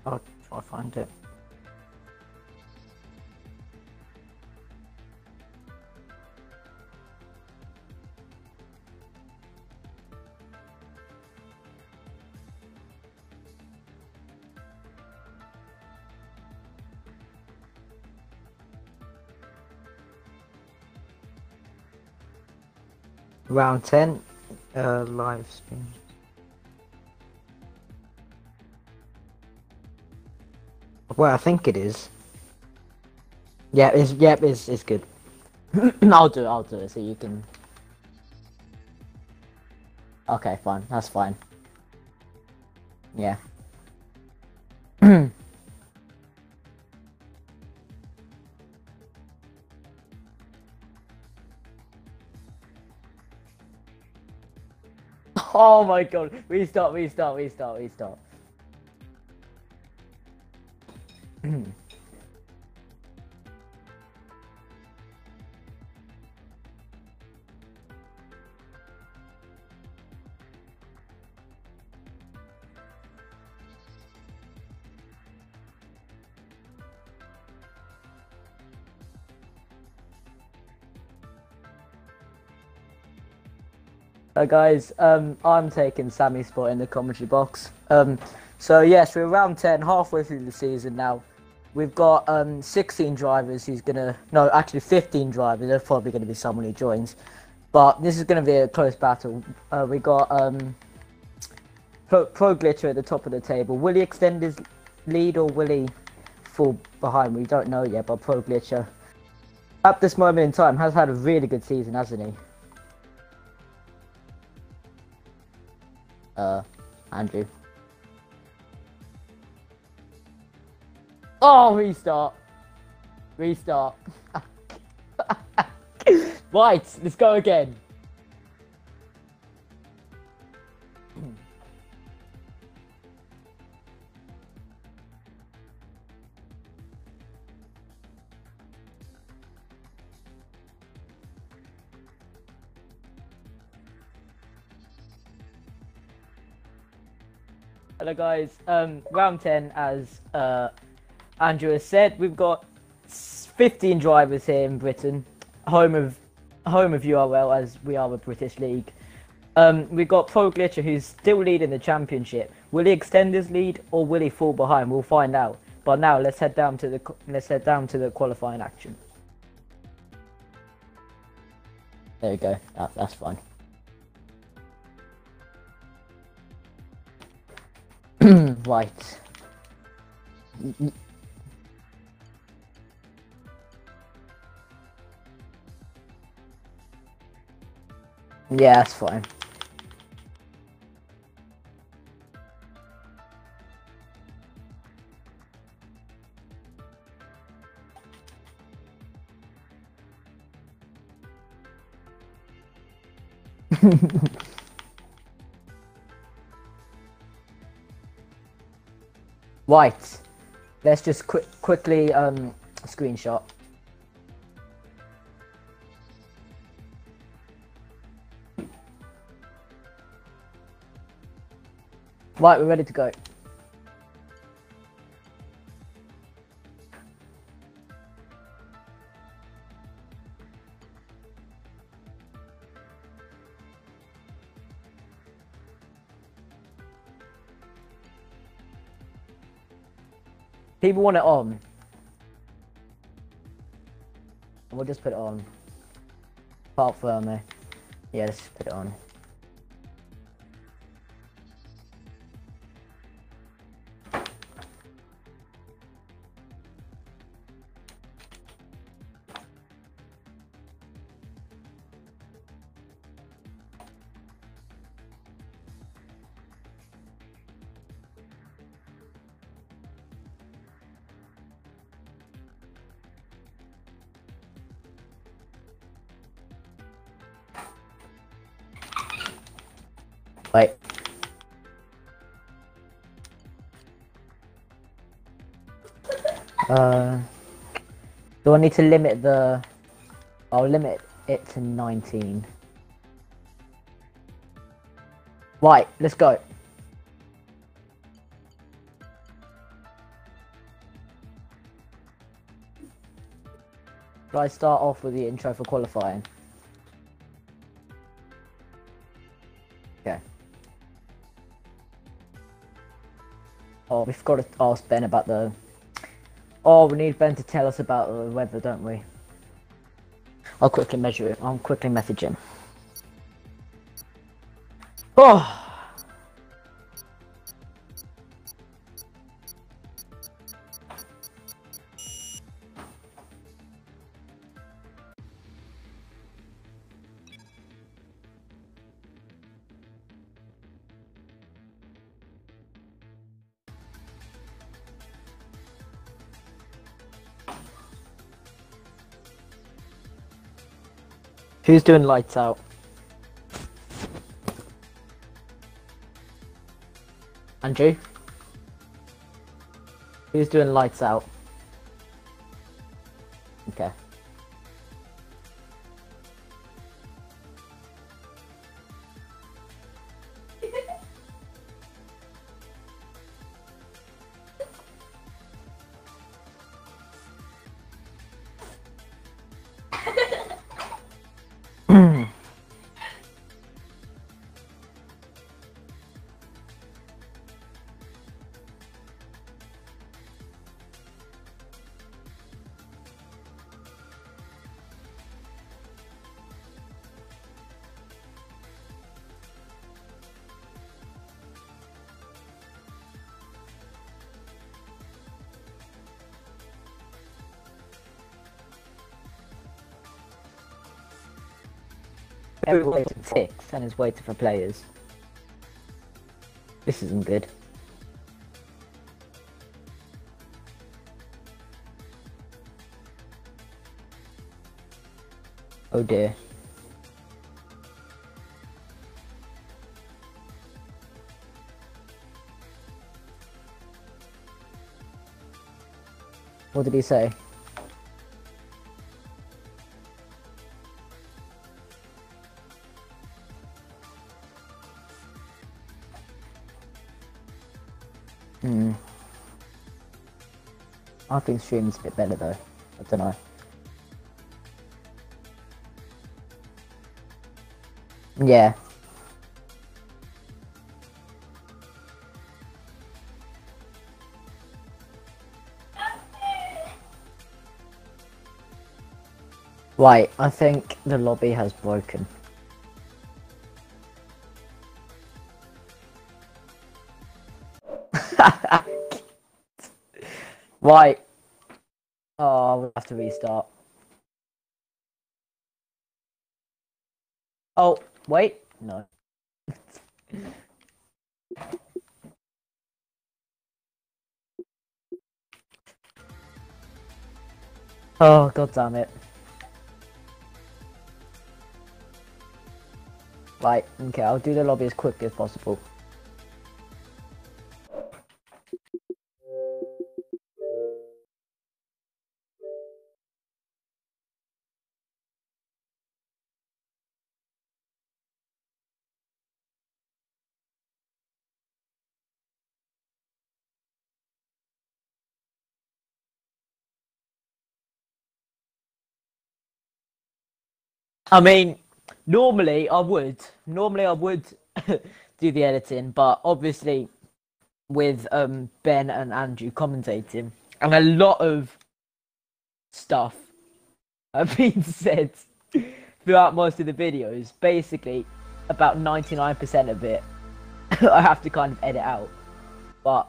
I'll try to find it. Round 10, live stream. Well, I think it is. Yeah, it's good. I'll do it so you can. Okay, fine, that's fine. Yeah. Oh my god, restart. Guys, I'm taking Sammy's spot in the commentary box. So yes, we're round 10, halfway through the season now. We've got 16 drivers who's gonna, no, actually 15 drivers. There's probably gonna be someone who joins, but this is gonna be a close battle. We got Pro Glitcher at the top of the table. Will he extend his lead or will he fall behind? We don't know yet, but Pro Glitcher at this moment in time has had a really good season, hasn't he? Andrew. Oh, restart. Right, let's go again. Hello guys, round 10 as Andrew has said, we've got 15 drivers here in Britain, home of URL as we are a British league. We've got Pro Glitcher who's still leading the championship. Will he extend his lead or will he fall behind? We'll find out. But now let's head down to the qualifying action. There we go. That's fine. Right. Yeah, that's fine. Right. Let's just quickly screenshot. Right, we're ready to go. People want it on. We'll just put it on. Apart from yeah, let's put it on. Wait. Do I need to limit the... I'll limit it to 19. Right, let's go. Should I start off with the intro for qualifying? Okay. Oh, we've got to ask Ben about the... Oh, we need Ben to tell us about the weather, don't we? I'll quickly measure it. I'll quickly message him. Oh! Who's doing lights out? Andrew? Who's doing lights out? Okay. Everyone's waiting for ticks and is waiting for players. This isn't good. Oh dear. What did he say? I think streaming's a bit better though. I don't know. Yeah. Right, I think the lobby has broken. Right. Oh, we'll have to restart. Oh, wait. No. Oh, god damn it. Right, okay, I'll do the lobby as quickly as possible. I mean, normally I would do the editing, but obviously with Ben and Andrew commentating, and a lot of stuff have been said throughout most of the videos. Basically, about 99% of it, I have to kind of edit out. But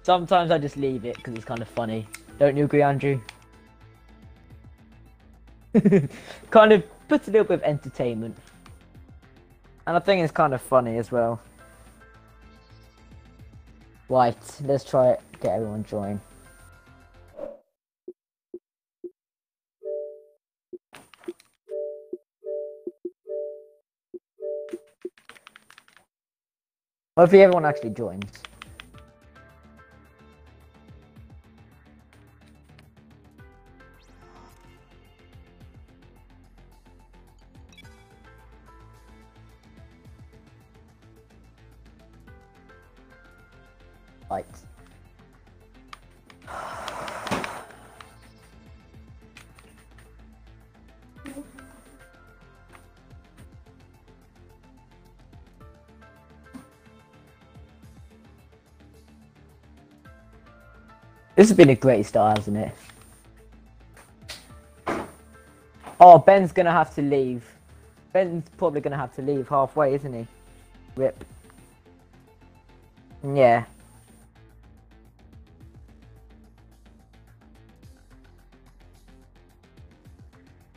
sometimes I just leave it because it's kind of funny. Don't you agree, Andrew? Kind of puts a little bit of entertainment. And I think it's kind of funny as well. Right, let's try it. Get everyone join. Hopefully everyone actually joins. Right. This has been a great start, hasn't it? Oh, Ben's gonna have to leave. Ben's probably gonna have to leave halfway, isn't he? Rip. Yeah.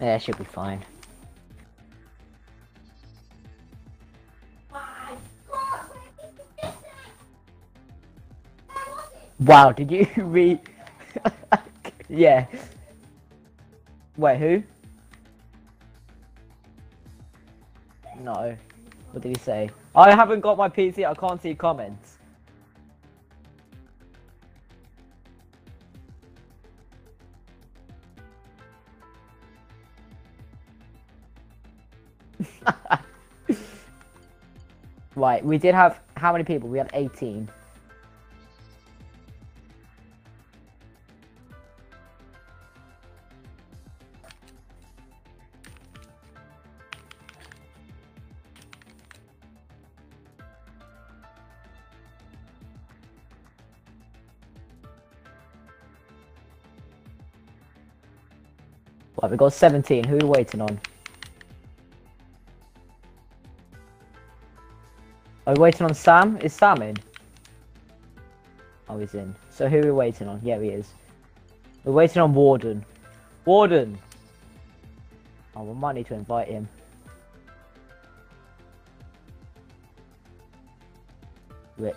Yeah, should be fine. Wow, did you read? Yeah. Wait, who? No. What did he say? I haven't got my PC, I can't see comments. Right, we did have, how many people? We had 18. Right, we got 17. Who are we waiting on? Are we waiting on Sam? Is Sam in? Oh, he's in. So who are we waiting on? Yeah, he is. We're waiting on Warden. Warden! Oh, we might need to invite him. Rip.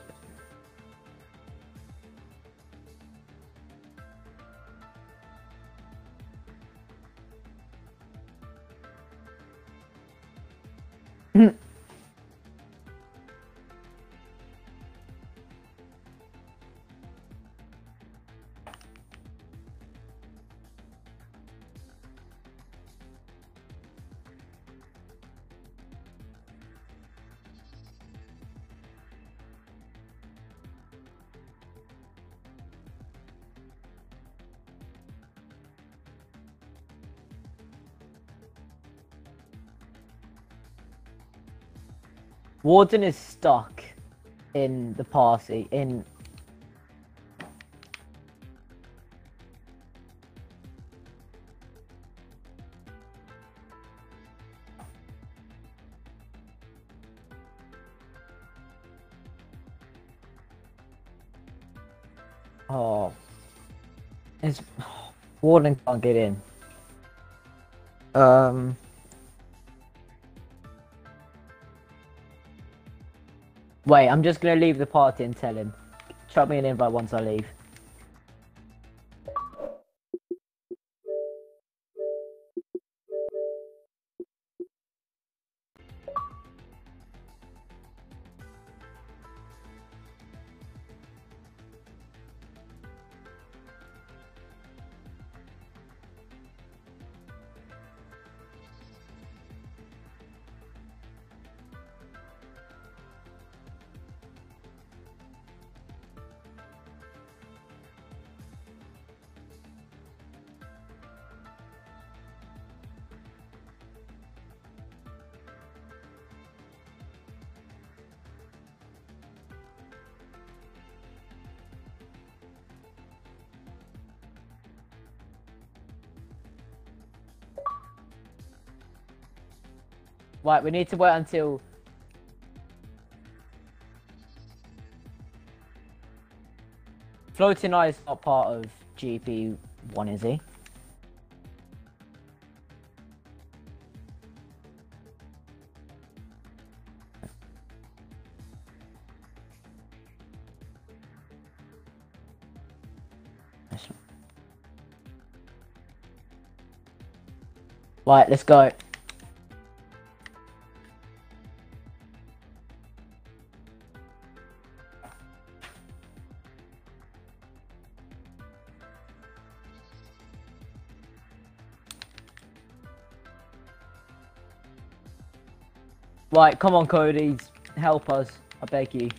Warden is stuck in the party, in... Oh. It's... Warden can't get in. Wait, I'm just gonna leave the party and tell him. Chuck me an invite once I leave. Right, we need to wait until... Floating Eye is not part of GP1, is he? Right, let's go. Right, come on, Cody. Help us. I beg you.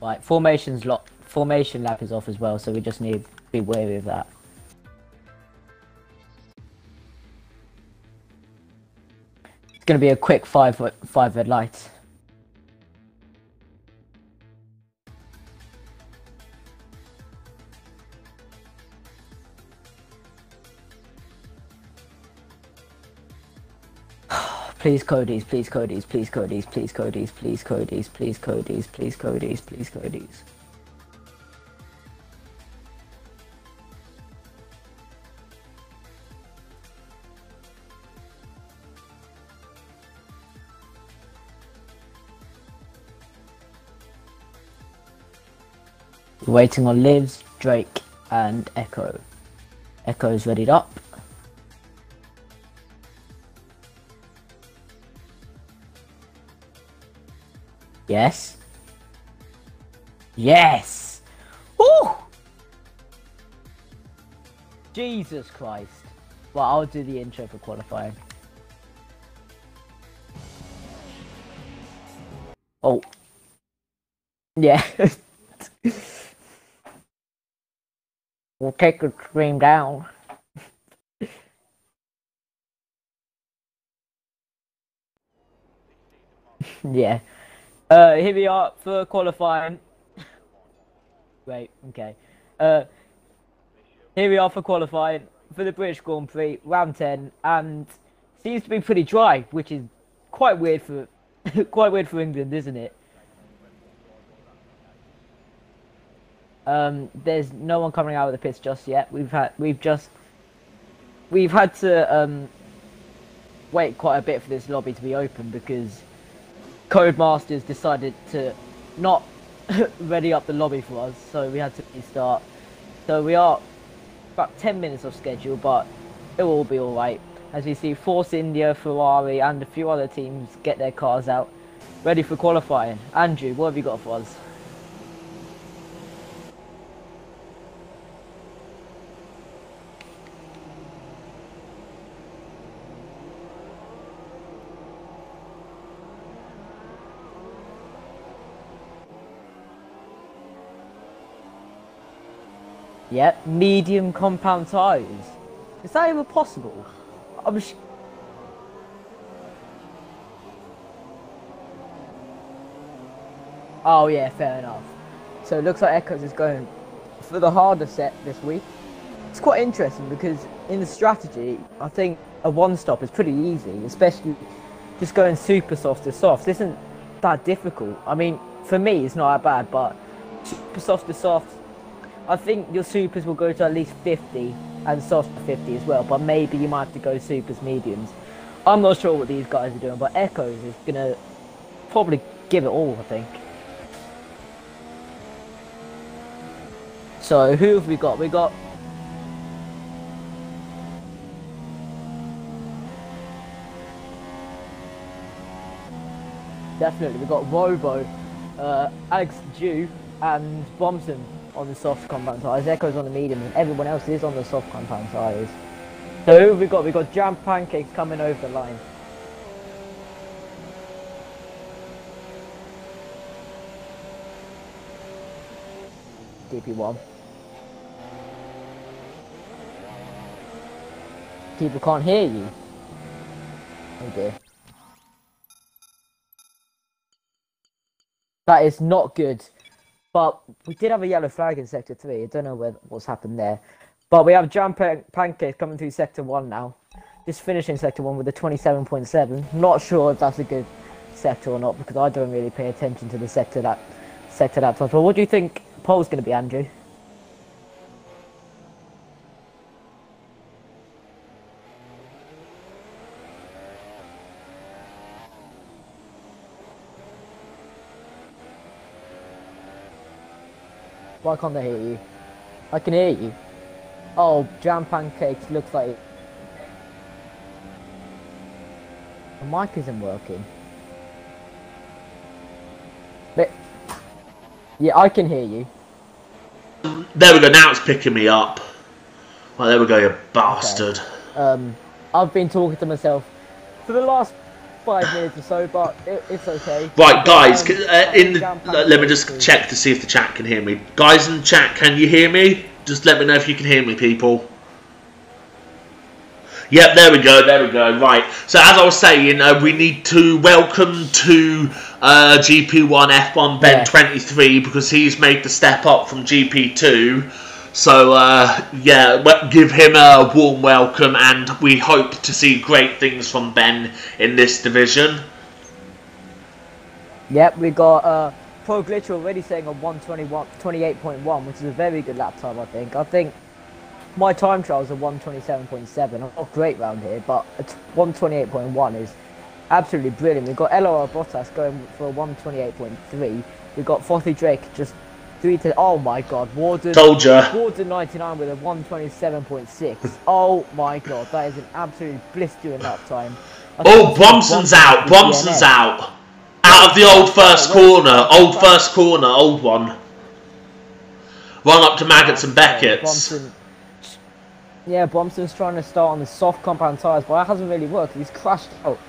Right, formation lap is off as well, so we just need to be wary of that. It's going to be a quick five red lights. Please Cody's, please Cody's, please Cody's, please Cody's, please Cody's, please Cody's, please Cody's, please Cody's. We're waiting on Livs, Drake, and Echo. Echo's readied up. Yes. Yes! Woo! Jesus Christ. Well, I'll do the intro for qualifying. Oh. Yeah. We'll take the stream down. Yeah. Here we are for qualifying. Wait, okay. Here we are for qualifying for the British Grand Prix, round 10, and seems to be pretty dry, which is quite weird for England, isn't it? There's no one coming out of the pits just yet. We've had to wait quite a bit for this lobby to be open because Codemasters decided to not ready up the lobby for us, so we had to restart. So we are about 10 minutes off schedule, but it will be alright. As we see Force India, Ferrari and a few other teams get their cars out, ready for qualifying. Andrew, what have you got for us? Yep, medium compound tyres. Is that even possible? Oh yeah, fair enough. So it looks like Echoes is going for the harder set this week. It's quite interesting because in the strategy, I think a one-stop is pretty easy, especially just going super soft to soft. This isn't that difficult. I mean, for me, it's not that bad, but super soft to soft, I think your supers will go to at least 50 and soft to 50 as well, but maybe you might have to go supers mediums. I'm not sure what these guys are doing, but Echoes is going to probably give it all, I think. So who have we got? We got definitely we got Robo, Alex Dew and Bompson on the soft compound tyres. Echoes on the medium, and everyone else is on the soft compound tyres. So who have we got? We got Jam Pancakes coming over the line. GP1. People can't hear you. Oh dear. That is not good. But we did have a yellow flag in Sector 3. I don't know what's happened there. But we have Jam Pancakes coming through Sector 1 now. Just finishing Sector 1 with a 27.7. Not sure if that's a good sector or not because I don't really pay attention to the sector that times. But what do you think pole's going to be, Andrew? Why can't they hear you? I can hear you. Oh, Jam Pancakes looks like the mic isn't working. But yeah, I can hear you. There we go. Now it's picking me up. Well, there we go, you bastard. Okay. I've been talking to myself for the last 5 minutes or so, but it's okay. Right, guys, let me just check to see if the chat can hear me. Guys in the chat, can you hear me? Just let me know if you can hear me, people. Yep, there we go, right. So as I was saying, we need to welcome to GP1 F1 Ben 23 because he's made the step up from GP2. So, yeah, give him a warm welcome and we hope to see great things from Ben in this division. Yep, we got Pro Glitch already saying a 1:28.1, which is a very good lap time, I think. I think my time trials are 1:27.7. Not great round here, but 1:28.1 is absolutely brilliant. We've got LOR Bottas going for a 1:28.3. We've got Frothy Drake just 3 to... Oh my god, Warden... Told ya. Warden 99 with a 1:27.6. Oh my god, that is an absolutely blistering lap time. Oh, Bromson's out. Bromson's out. Out of the old first corner. Old one. Run up to Maggots and Beckett's. Yeah, Bromson's trying to start on the soft compound tyres, but that hasn't really worked. He's crashed out.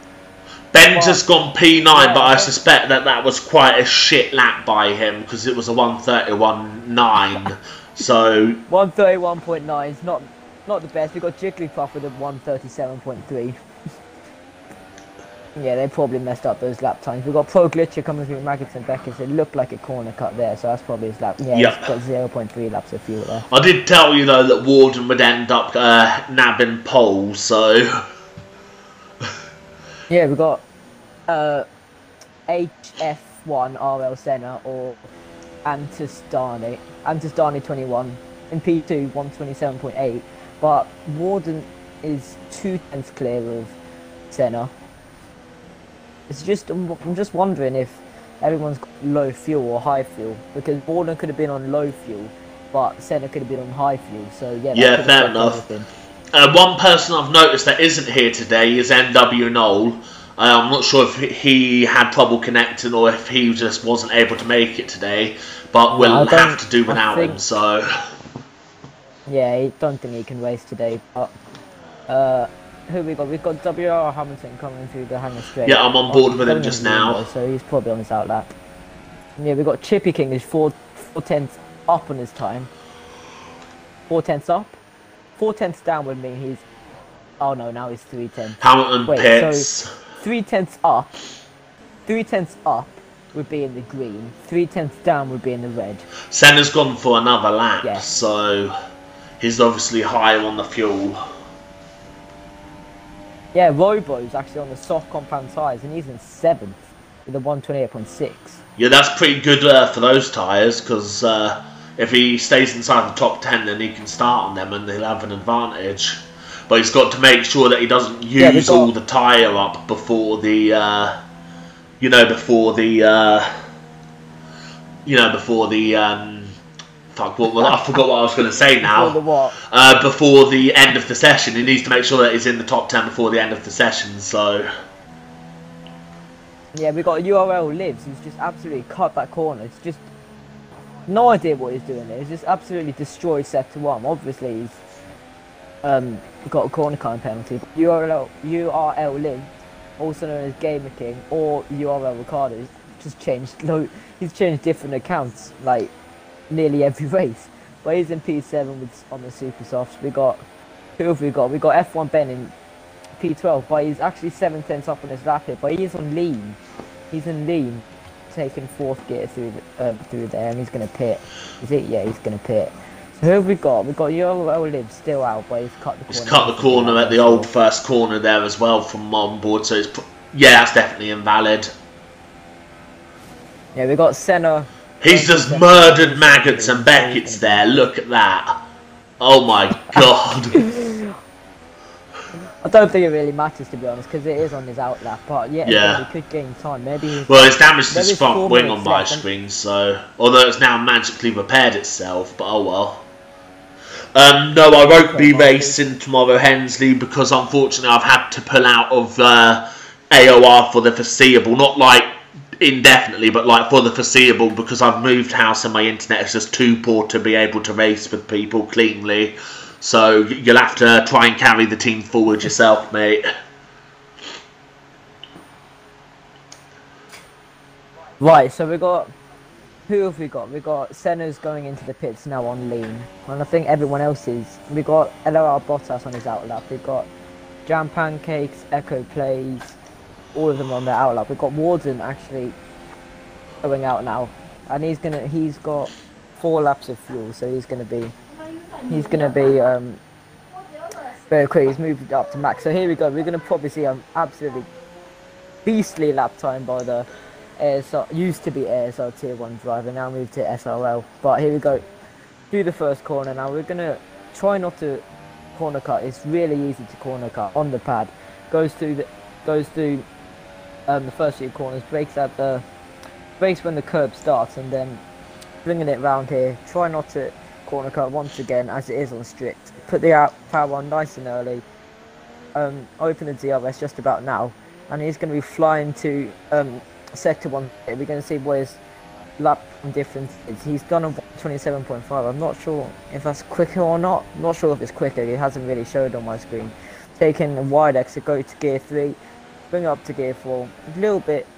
Ben's just gone P9, but I suspect that was quite a shit lap by him because it was a 1:31.9. So 1:31.9 is not the best. We've got Jigglypuff with a 1:37.3. Yeah, they probably messed up those lap times. We've got Pro Glitcher coming through Maggots and Beckett's. It looked like a corner cut there, so that's probably his lap. Yeah, yep. He's got 0.3 laps of fuel there. I did tell you, though, that Warden would end up nabbing pole, so... Yeah, we've got HF1 RL Senna or Antistani 21 in P2 1:27.8, but Warden is 2/10 clear of Senna. It's just I'm just wondering if everyone's got low fuel or high fuel, because Warden could have been on low fuel, but Senna could have been on high fuel. So yeah, fair enough. One person I've noticed that isn't here today is NW Knoll. I'm not sure if he had trouble connecting or if he just wasn't able to make it today, but we'll have to do without him, so... Yeah, I don't think he can race today, but... who we got? We've got WR Hamilton coming through the Hanger Straight. Yeah, I'm on board with him just now. So he's probably on his out lap. Yeah, we've got Chippy King is 4/10 up on his time. 4/10 up? 4/10 down would mean he's... Oh no, now he's 3/10. Hamilton pits. So 3/10 up. 3/10 up would be in the green. 3/10 down would be in the red. Senna's gone for another lap, so he's obviously higher on the fuel. Yeah, Robo's actually on the soft compound tyres, and he's in 7th with a 1:28.6. Yeah, that's pretty good for those tyres, because if he stays inside the top 10, then he can start on them and he'll have an advantage. But he's got to make sure that he doesn't use all the tyre up before the, fuck, I forgot what I was going to say now. Before the what? Before the end of the session. He needs to make sure that he's in the top 10 before the end of the session, so... Yeah, we got URL Lives, who's just absolutely cut that corner. It's just... No idea what he's doing there. He's just absolutely destroyed Sector 1. Obviously, he's got a corner kind penalty. URL Lives, also known as Gamer King, or URL Ricardo, just changed... He's changed different accounts, like... nearly every race, but he's in P7 on the super softs. Who have we got? We got F1 Ben in P12, but he's actually 7/10 up on his lap here. But he's on lean. He's in lean, taking 4th gear through there, and he's gonna pit. Is it? Yeah, he's gonna pit. So who have we got? We've got Yolo Liv still out, but he's cut the corner. He's cut the corner at the old first corner there as well from on board. So it's that's definitely invalid. Yeah, we got Senna. He's just murdered Maggots and Beckett's there. Look at that. Oh my god. I don't think it really matters, to be honest, because it is on his out lap. But he could gain time. Maybe. Well, it's damaged his front wing on my screen, so although it's now magically repaired itself, but oh well. No, I won't be racing tomorrow, Hensley, because unfortunately I've had to pull out of AOR for the foreseeable. Not like indefinitely, but like for the foreseeable, because I've moved house and my internet is just too poor to be able to race with people cleanly. So you'll have to try and carry the team forward yourself, mate. Right, so we got... Who have we got? We got Senna's going into the pits now on lean. And I think everyone else is. We got LRR Bottas on his outlap. We've got Jam Pancakes, Echo Plays, all of them on their outlap. We've got Warden actually going out now. And he's got 4 laps of fuel, so he's gonna be very quick. He's moved up to max. So here we go. We're gonna probably see an absolutely beastly lap time by the used to be ASR Tier 1 driver, now moved to SRL. But here we go, through the first corner now. We're going to try not to corner cut. It's really easy to corner cut on the pad. Goes through the first few corners, brakes when the curb starts, and then bringing it round here. Try not to corner cut once again, as it is on strict. Put the power on nice and early. Open the DRS just about now, and he's going to be flying to Sector 1. We're going to see what his lap difference is. He's done a 27.5. I'm not sure if that's quicker or not. I'm not sure if it's quicker. It hasn't really showed on my screen. Taking a wide exit, go to gear 3, bring it up to gear 4. A little bit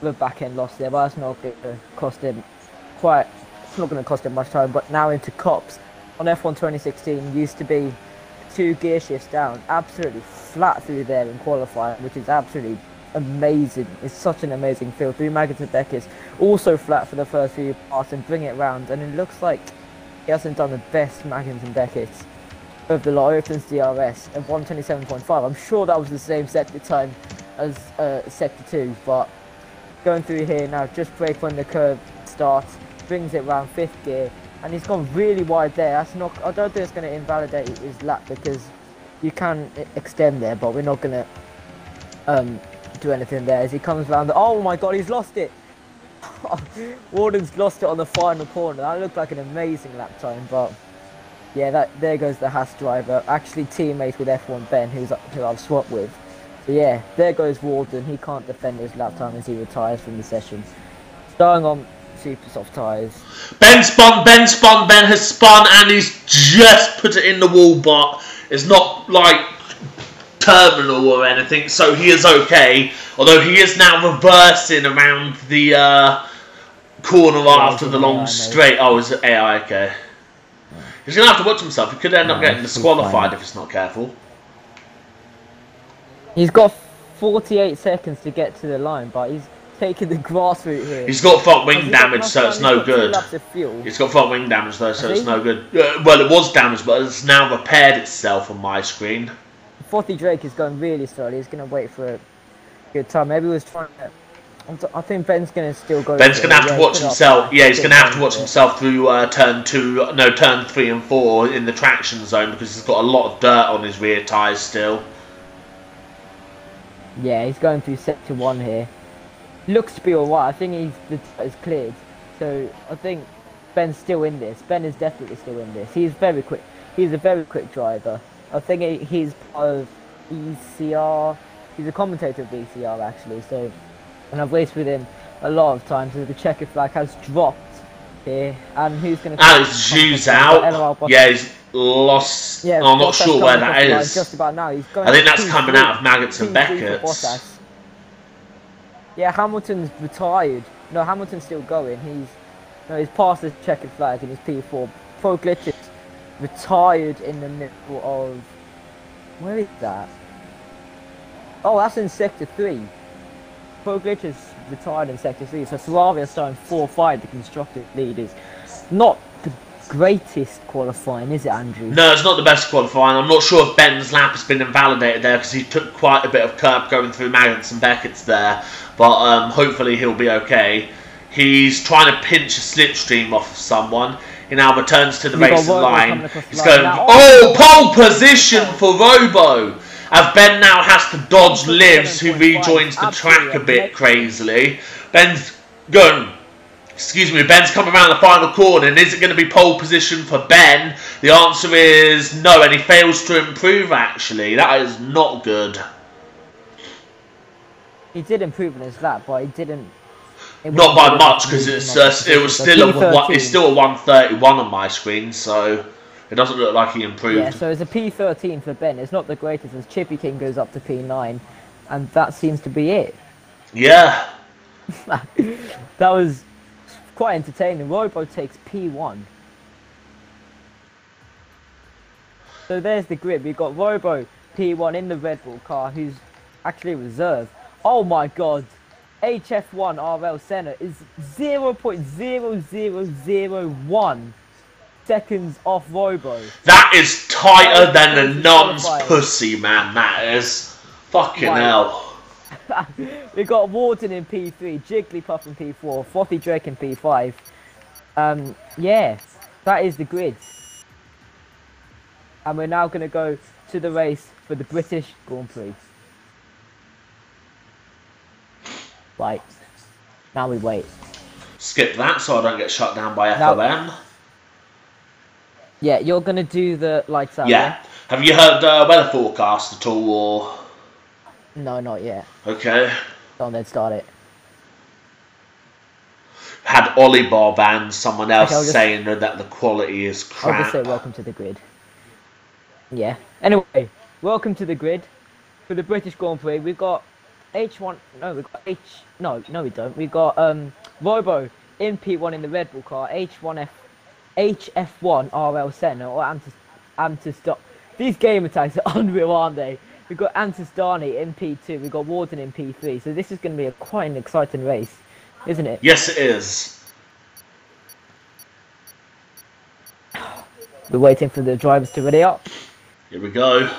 of a back end loss there, but that's not going to cost him it's not going to cost him much time. But now into Cops on F1 2016, used to be 2 gear shifts down, absolutely flat through there in qualifying, which is absolutely amazing. It's such an amazing field. 3 Maggots and Beckett's also flat for the first few parts and bring it round, and it looks like he hasn't done the best Maggots and Beckett's of the lot. Opens DRS at 127.5. I'm sure that was the same sector time as sector 2, but going through here now, just brake when the curve starts, brings it round 5th gear, and he's gone really wide there. That's not, I don't think it's going to invalidate his lap, because you can extend there, but we're not going to do anything there as he comes round. Oh my god, he's lost it. Warden's lost it on the final corner. That looked like an amazing lap time, but yeah, there goes the Haas driver, actually teammate with F1 Ben, who I've swapped with. So yeah, there goes Warden. He can't defend his lap time as he retires from the session, starting on super soft tyres. Ben has spun, and he's just put it in the wall, but it's not like terminal or anything, so he is okay, although he is now reversing around the corner after the long straight. Oh, is it AI? Okay. Yeah. He's going to have to watch himself. He could end up getting disqualified if he's not careful. He's got 48 seconds to get to the line, but he's taking the grass route here. He's got front wing damage, so it's no good. He's got front wing damage though, so it's no good. Well, it was damaged, but it's now repaired itself on my screen. 40 Drake is going really slowly. He's going to wait for a good time. Maybe he was trying to... I think Ben's going to still go... Ben's going to have to watch himself. Yeah, he's going to have to watch himself through turn 3 and 4 in the traction zone, because he's got a lot of dirt on his rear tyres still. Yeah, he's going through sector 1 here. Looks to be alright. I think the is cleared. So I think Ben's still in this. Ben is definitely still in this. He's very quick. He's a very quick driver. I think he's part of ECR. He's a commentator of ECR actually. So, and I've raced with him a lot of times. So the checkered flag has dropped here, and who's going to? And his shoes out. Yeah, he's lost. Yeah, I'm not sure where that is. Just about now. He's going. I think that's coming out of Maggots and Beckett's. Yeah, Hamilton's retired. No, Hamilton's still going. He's past the checkered flag and he's P4. Pro Glitches retired in the middle of... Where is that? Oh, that's in Sector 3. Pro Glitches retired in Sector 3. So Saravia's starting 4-5, the constructive leaders. Not the greatest qualifying, is it, Andrew? No, it's not the best qualifying. I'm not sure if Ben's lap has been invalidated there, because he took quite a bit of curb going through Maggots and Beckett's there. But hopefully he'll be okay. He's trying to pinch a slipstream off of someone. He now returns to the racing line. He's going, oh, pole position for Robo! As Ben now has to dodge Livs, who rejoins the track a bit crazily. Ben's going... Excuse me, Ben's coming around the final corner, and is it going to be pole position for Ben? The answer is no, and he fails to improve, actually. That is not good. He did improve in his lap, but he didn't... Not by much, because it was still a 131 on my screen, so it doesn't look like he improved. Yeah, so it's a P13 for Ben. It's not the greatest, as Chippy King goes up to P9, and that seems to be it. Yeah. That was quite entertaining. Robo takes P1. So there's the grid. We've got Robo P1 in the Red Bull car, who's actually reserve. Oh my god. HF1 RL Senna is 0.0001 seconds off Robo. That is tighter than a non's pussy, man. That is. Fucking hell. We got Warden in P3, Jigglypuff in P4, Frothy Drake in P5. Yeah, that is the grid. And we're now going to go to the race for the British Grand Prix. Right. Now we wait. Skip that so I don't get shut down by FOM. Yeah, you're going to do the lights out. Yeah. Have you heard the weather forecast at all, or...? No, not yet. Okay. Don't then start it. Had Ollie Bob and someone else saying that the quality is crap. I'll just say welcome to the grid. Yeah. Anyway, welcome to the grid for the British Grand Prix. We've got H1. No, we've got H. No, we don't. We've got Robo in P1 in the Red Bull car. HF1 RL Senna or Antis. These gamer tags are unreal, aren't they? We've got Antistani in P2, we've got Warden in P3, so this is going to be quite an exciting race, isn't it? Yes, it is. We're waiting for the drivers to ready up. Here we go.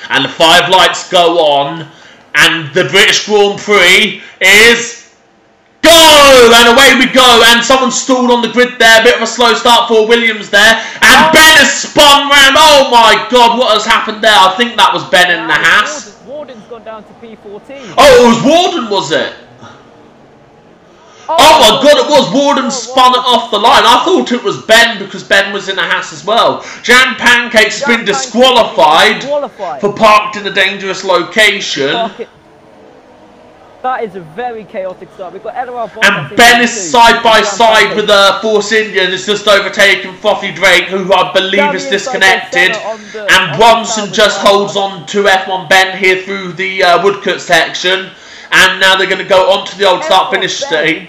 And the 5 lights go on, and the British Grand Prix is... Go! And away we go, and someone stalled on the grid there, a bit of a slow start for Williams there, and Ben has spun round. Oh my god, what has happened there? I think that was Ben in the Haas. Warden's gone down to P14. Oh, it was Warden, was it? Oh my god, it was Warden spun it off the line. I thought it was Ben because Ben was in a Haas as well. Jam Pancakes has been disqualified for parked in a dangerous location. That is a very chaotic start. We've got and Ben is side by side with Force Indian. It's just overtaken Frothy Drake, who I believe is disconnected. And Bronson just holds on to F1 Ben here through the Woodcut section. And now they're going to go on to the old start-finish state.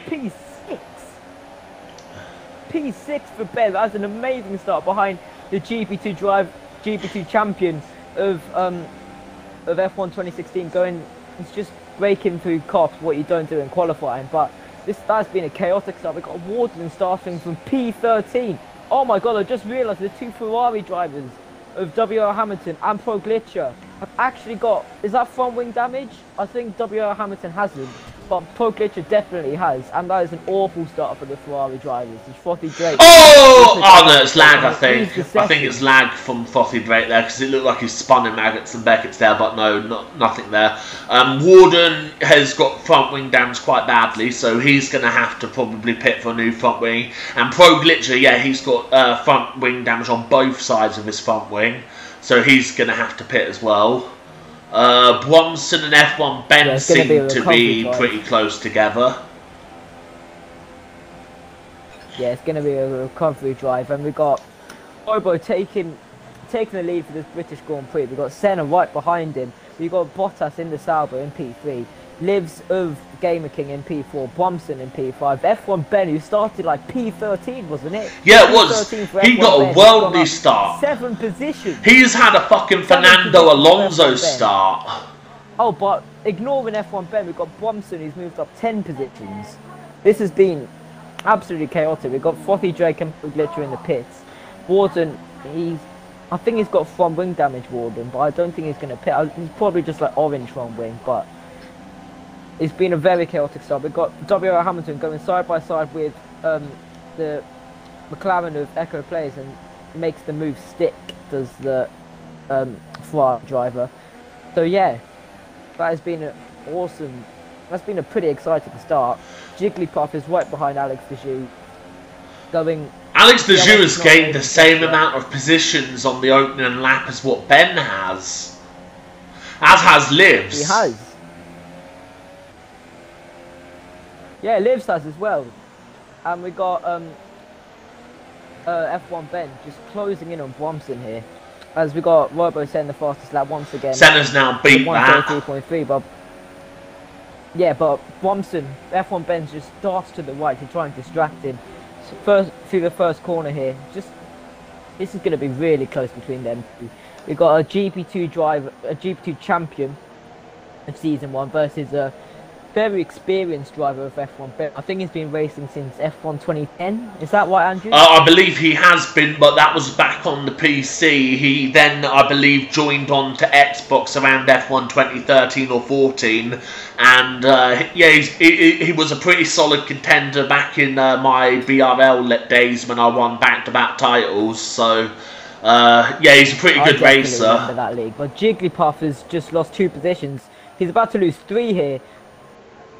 P6 for Ben. That's an amazing start behind the GP2 champion of F1 2016. It's just breaking through cops, what you don't do in qualifying, but that's been a chaotic start. We've got Warden starting from P13. Oh my god, I just realised the 2 Ferrari drivers of W.R. Hamilton and Pro Glitcher have actually got, is that front wing damage? I think W.R. Hamilton hasn't, but Pro Glitcher definitely has, and that is an awful start for the Ferrari drivers. It's Frothy Drake. Oh no, it's lag, I think. I think it's lag from Frothy Drake there, because it looked like he's spun in Maggots and Beckett's there, but no, nothing there. Warden has got front wing damage quite badly, so he's going to have to probably pit for a new front wing. And Pro Glitcher, yeah, he's got front wing damage on both sides of his front wing, so he's going to have to pit as well. Bronson and F1 Ben seem to be pretty close together. Yeah, it's going to be a recovery drive, and we've got Robo taking the lead for this British Grand Prix. We've got Senna right behind him. We've got Bottas in the Sauber in P3. Lives of Gamer King in P4. Bronson in P5. F1 Ben, who started like P13, wasn't it? Yeah, it was. He got a worldly start. 7 positions. He's had a fucking Fernando Alonso start. Oh, but ignoring F1 Ben, we've got Bronson, who's moved up 10 positions. This has been absolutely chaotic. We've got Frothy Drake and Glitcher in the pits. Warden, I think he's got front wing damage, Warden, but I don't think he's going to pit. He's probably just like orange front wing, but it's been a very chaotic start. We've got W.R. Hamilton going side by side with the McLaren of Echo Players and makes the move stick, does the Ferrari driver. So yeah, that has been that's been a pretty exciting start. Jigglypuff is right behind Alex Dejoux. Alex Dejoux has gained the same amount of positions on the opening lap as what Ben has. As has Livs. He has. Yeah, Livs has as well. And we got F1 Ben just closing in on Bronson here. As we got Robo setting the fastest lap once again. Senna's now beat that. 133.3, but Yeah, but Bromson, F1 Benz just darts to the right to try and distract him. So first through the first corner here, this is going to be really close between them two. We've got a GP2 driver, a GP2 champion of Season 1 versus a very experienced driver of F1. I think he's been racing since F1 2010. Is that right, Andrew? I believe he has been, but that was back on the PC. He then, I believe, joined on to Xbox around F1 2013 or 14. And, yeah, he was a pretty solid contender back in my BRL days when I won back-to-back titles. So, yeah, he's a pretty good racer. I remember that league. But Jigglypuff has just lost 2 positions. He's about to lose 3 here.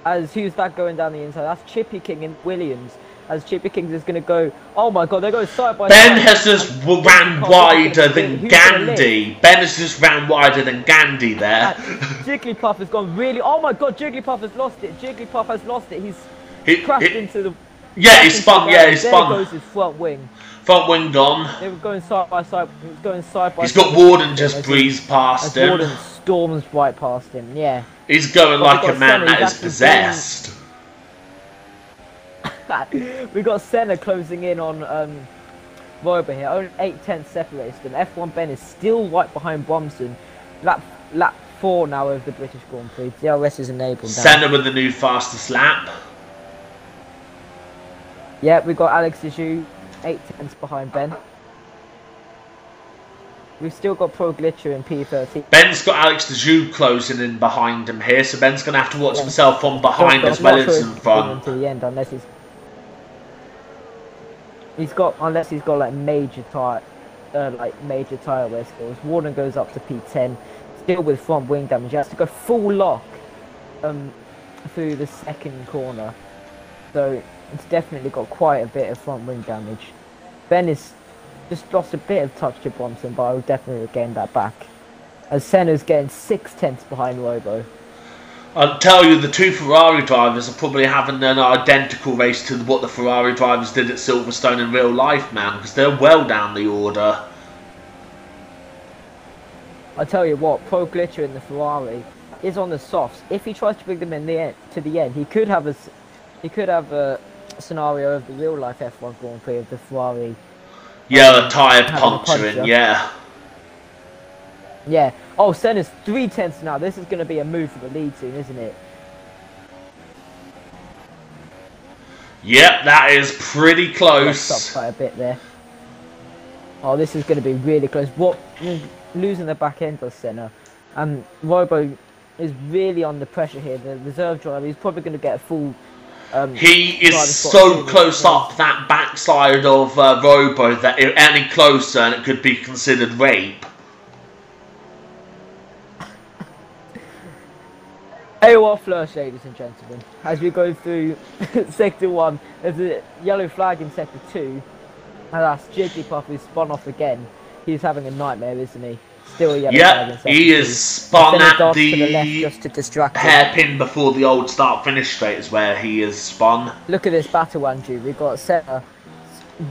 As who's that going down the inside? That's Chippy King and Williams. As Chippy King is going to go. Oh my God, they're going side by side. Ben has just ran wider than Gandhi. Ben has just ran wider than Gandhi there. Jigglypuff has gone really. Oh my God, Jigglypuff has lost it. Jigglypuff has lost it. He's crashed into the. Yeah, he spun. Yeah, he spun. There goes his front wing. Front wing gone. They were going side by side. He was going side by He's side. got Warden just breezed past him. Warden storms right past him. Yeah. He's going like a man that is possessed. We got Senna closing in on Rober here. Only 8/10 separates them. F1 Ben is still right behind Bromson. Lap 4 now of the British Grand Prix. DRS is enabled. Senna with the new fastest lap. Yeah, we got Alex Dejoux 8/10 behind Ben. We've still got Pro Glitcher in P13. Ben's got Alex Dejoux closing in behind him here, so Ben's going to have to watch himself from behind as well as in front. To the end, unless unless he's got like major tire wear skills. Warden goes up to P10, still with front wing damage. He has to go full lock through the second corner, so it's definitely got quite a bit of front wing damage. Ben is just lost a bit of touch to Bromson, but I will definitely gain that back. As Senna's getting 6/10 behind Robo. I'll tell you, the 2 Ferrari drivers are probably having an identical race to what the Ferrari drivers did at Silverstone in real life, man, because they're well down the order. I tell you what, Pro Glitcher in the Ferrari is on the softs. If he tries to bring them in to the end, he could have a scenario of the real life F1 Grand Prix of the Ferrari. Yeah, a tyre puncturing, yeah. Yeah. Oh, Senna's 3/10 now. This is going to be a move for the lead soon, isn't it? Yep, that is pretty close. Up quite a bit there. Oh, this is going to be really close. What losing the back end of Senna, and Robo is really under pressure here. The reserve driver, he's probably going to get a full. He is so close up that backside of Robo that if any closer, and it could be considered rape. AOR flush, ladies and gentlemen. As we go through Sector 1, there's a yellow flag in Sector 2. And that's Jigglypuff who's spun off again. He's having a nightmare, isn't he? Still a yellow flag in Sector 2. He is spun at the left just to distract hairpin before the old start-finish straight is where he is spun. Look at this battle, Andrew. We've got Senna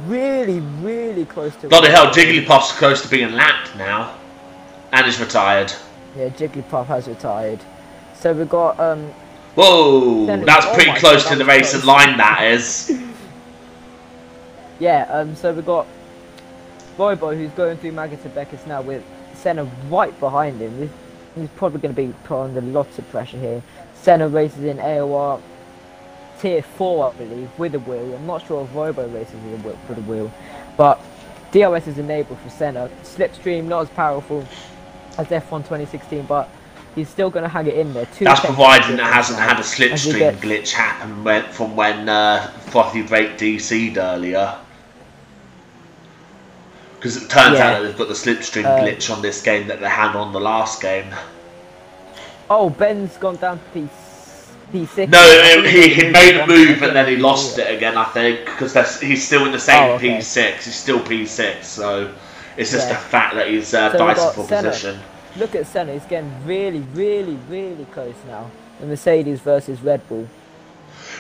really, really close to... Bloody hell, Jigglypuff's close to being lapped now. And is retired. Yeah, Jigglypuff has retired. So we've got whoa, that's pretty close to the racing line, that is. Yeah, so we've got Robo who's going through Magata Beckers now with Senna right behind him. He's probably going to be put under lots of pressure here. Senna races in AOR Tier 4, I believe, with a wheel. I'm not sure if Robo races with a wheel, but DRS is enabled for Senna. Slipstream not as powerful as F1 2016, but he's still going to hang it in there. That's providing it hasn't had a slipstream glitch happen from when Frothy Break DC'd earlier. Because it turns out that they've got the slipstream glitch on this game that they had on the last game. Oh, Ben's gone down to P6. No, he made a move and then he lost it again, I think. Because he's still in the same P6. He's still P6, so it's just the fact that he's Dyson position. Look at Senna, he's getting really, really, really close now. The Mercedes versus Red Bull.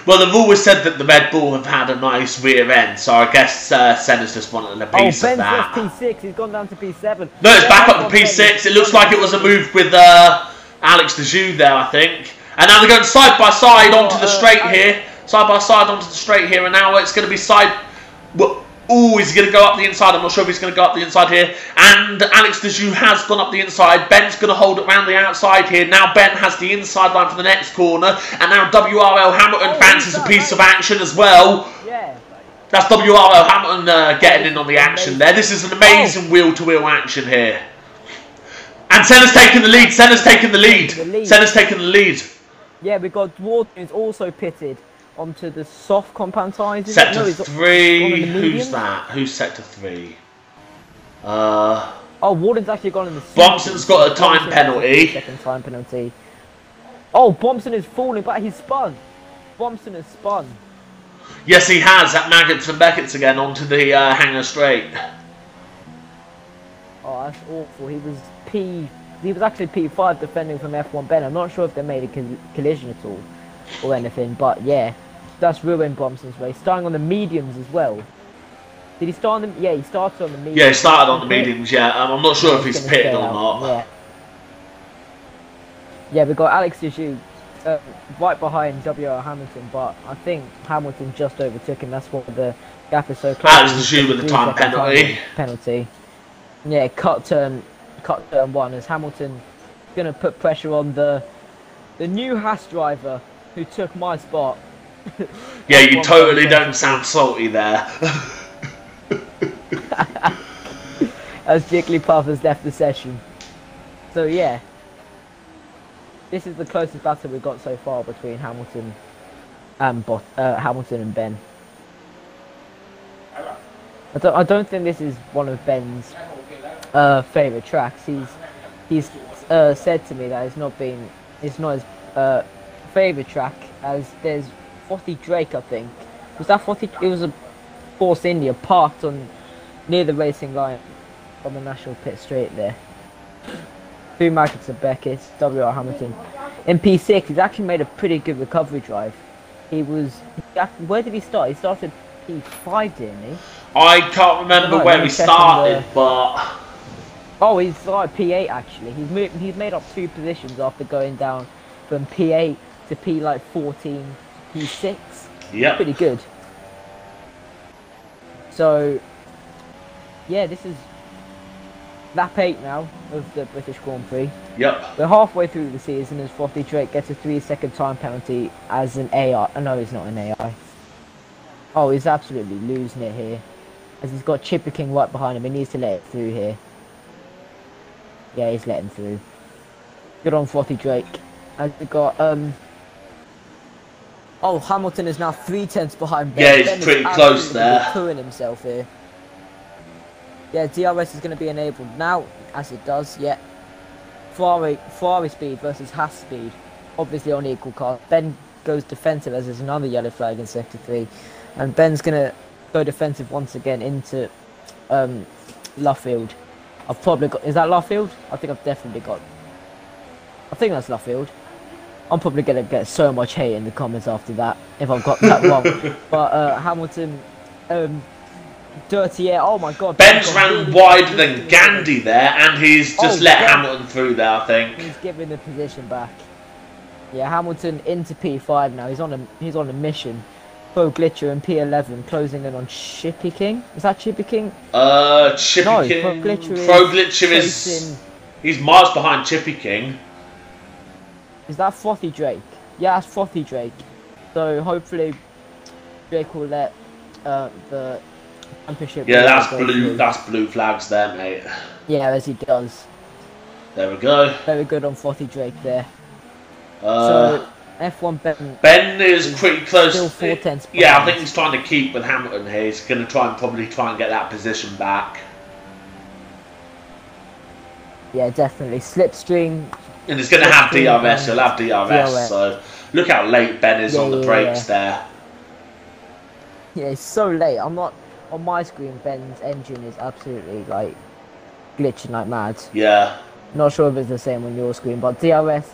Well, they've always said that the Red Bull have had a nice rear end, so I guess Senna's just wanting a piece of that. Ben's lost P6, he's gone down to P7. No, it's back up to P6. It looks like it was a move with Alex Dejoux there, I think. And now they're going side by side onto the straight here. Side by side onto the straight here. And now it's going to be side... Oh, he's going to go up the inside. I'm not sure if he's going to go up the inside here. And Alex Dejoux has gone up the inside. Ben's going to hold it around the outside here. Now Ben has the inside line for the next corner. And now WRL Hamilton fancies a piece of action as well. Yeah. That's WRL Hamilton getting in on the action there. This is an amazing wheel-to-wheel action here. And Senna's taking the lead. Senna's taking the lead. Senna's taking the lead. Yeah, we've got Dwarf who's also pitted onto the soft compound tyres. Sector 3. Who's that? Who's sector 3? Oh, Warden's actually gone in the... Bompson's got a time penalty. Second time penalty. Oh, Bompson is falling back. He's spun. Bompson has spun. Yes, he has. At Maggots and Beckett's again onto the hangar straight. Oh, that's awful. He was actually P5 defending from F1 Ben. I'm not sure if they made a collision at all or anything, but yeah, that's ruined Bompson's race. Starting on the mediums as well. Did he start on the... Yeah, he started on the mediums. Yeah, he started on the mediums, yeah. I'm not sure if he's pitted or not. Yeah. Yeah, we've got Alex Dejoux right behind WR Hamilton, but I think Hamilton just overtook him. That's why the gap is so close. Alex Dejoux with the time penalty. Yeah, cut turn 1 as Hamilton going to put pressure on the new Haas driver who took my spot. Yeah, you totally don't sound salty there. As Jigglypuff has left the session. So yeah, this is the closest battle we've got so far between Hamilton and Ben. I don't think this is one of Ben's favourite tracks. He's said to me that it's not his favourite track, as there's Forty Drake, I think. Was that Forty? It was a Force India parked on near the racing line on the National Pit Straight there. 2 Maggots and Beckett, WR Hamilton. In P6, he's actually made a pretty good recovery drive. Where did he start? He started P5, didn't he? I can't remember where he started, but... Oh, he's started P8 actually. He's made up 2 positions after going down from P8 to P14, P6. Yeah. Pretty good. So, yeah, this is lap 8 now of the British Grand Prix. Yep. We're halfway through the season as Frothy Drake gets a 3-second time penalty as an AI. Oh, no, he's not an AI. Oh, he's absolutely losing it here. As he's got Chipper King right behind him. He needs to let it through here. Yeah, he's letting through. Good on Frothy Drake. As we got, oh, Hamilton is now 3/10 behind Ben. Yeah, he's Ben pretty close there. Pooing himself here. Yeah, DRS is going to be enabled now, as it does. Yeah, Ferrari speed versus Haas speed, obviously on equal card. Ben goes defensive as there's another yellow flag in sector 3, and Ben's going to go defensive once again into Luffield. I've probably got... Is that Luffield? I think I've definitely got... I think that's Luffield. I'm probably going to get so much hate in the comments after that, if I've got that wrong. But Hamilton... dirty air, oh my god. Ben's ran wider than Gandhi there, and he's just let Hamilton through there, I think. He's giving the position back. Yeah, Hamilton into P5 now. He's on a mission. Pro Glitcher in P11, closing in on Chippy King. Is that Chippy King? Chippy King. Pro Glitcher is... He's miles behind Chippy King. Is that Frothy Drake? Yeah, that's Frothy Drake. So hopefully Drake will let the championship... Yeah, that's blue flags there, mate. Yeah, as he does. There we go. Very good on Frothy Drake there. So F1 Ben is pretty close. Still 4/10. Yeah, I think he's trying to keep with Hamilton here. He's going to probably try and get that position back. Yeah, definitely. Slipstream. And he's going to have DRS. He'll have DRS. So look how late Ben is on the brakes there. Yeah, it's so late. I'm not on my screen. Ben's engine is absolutely like glitching like mad. Yeah. Not sure if it's the same on your screen, but DRS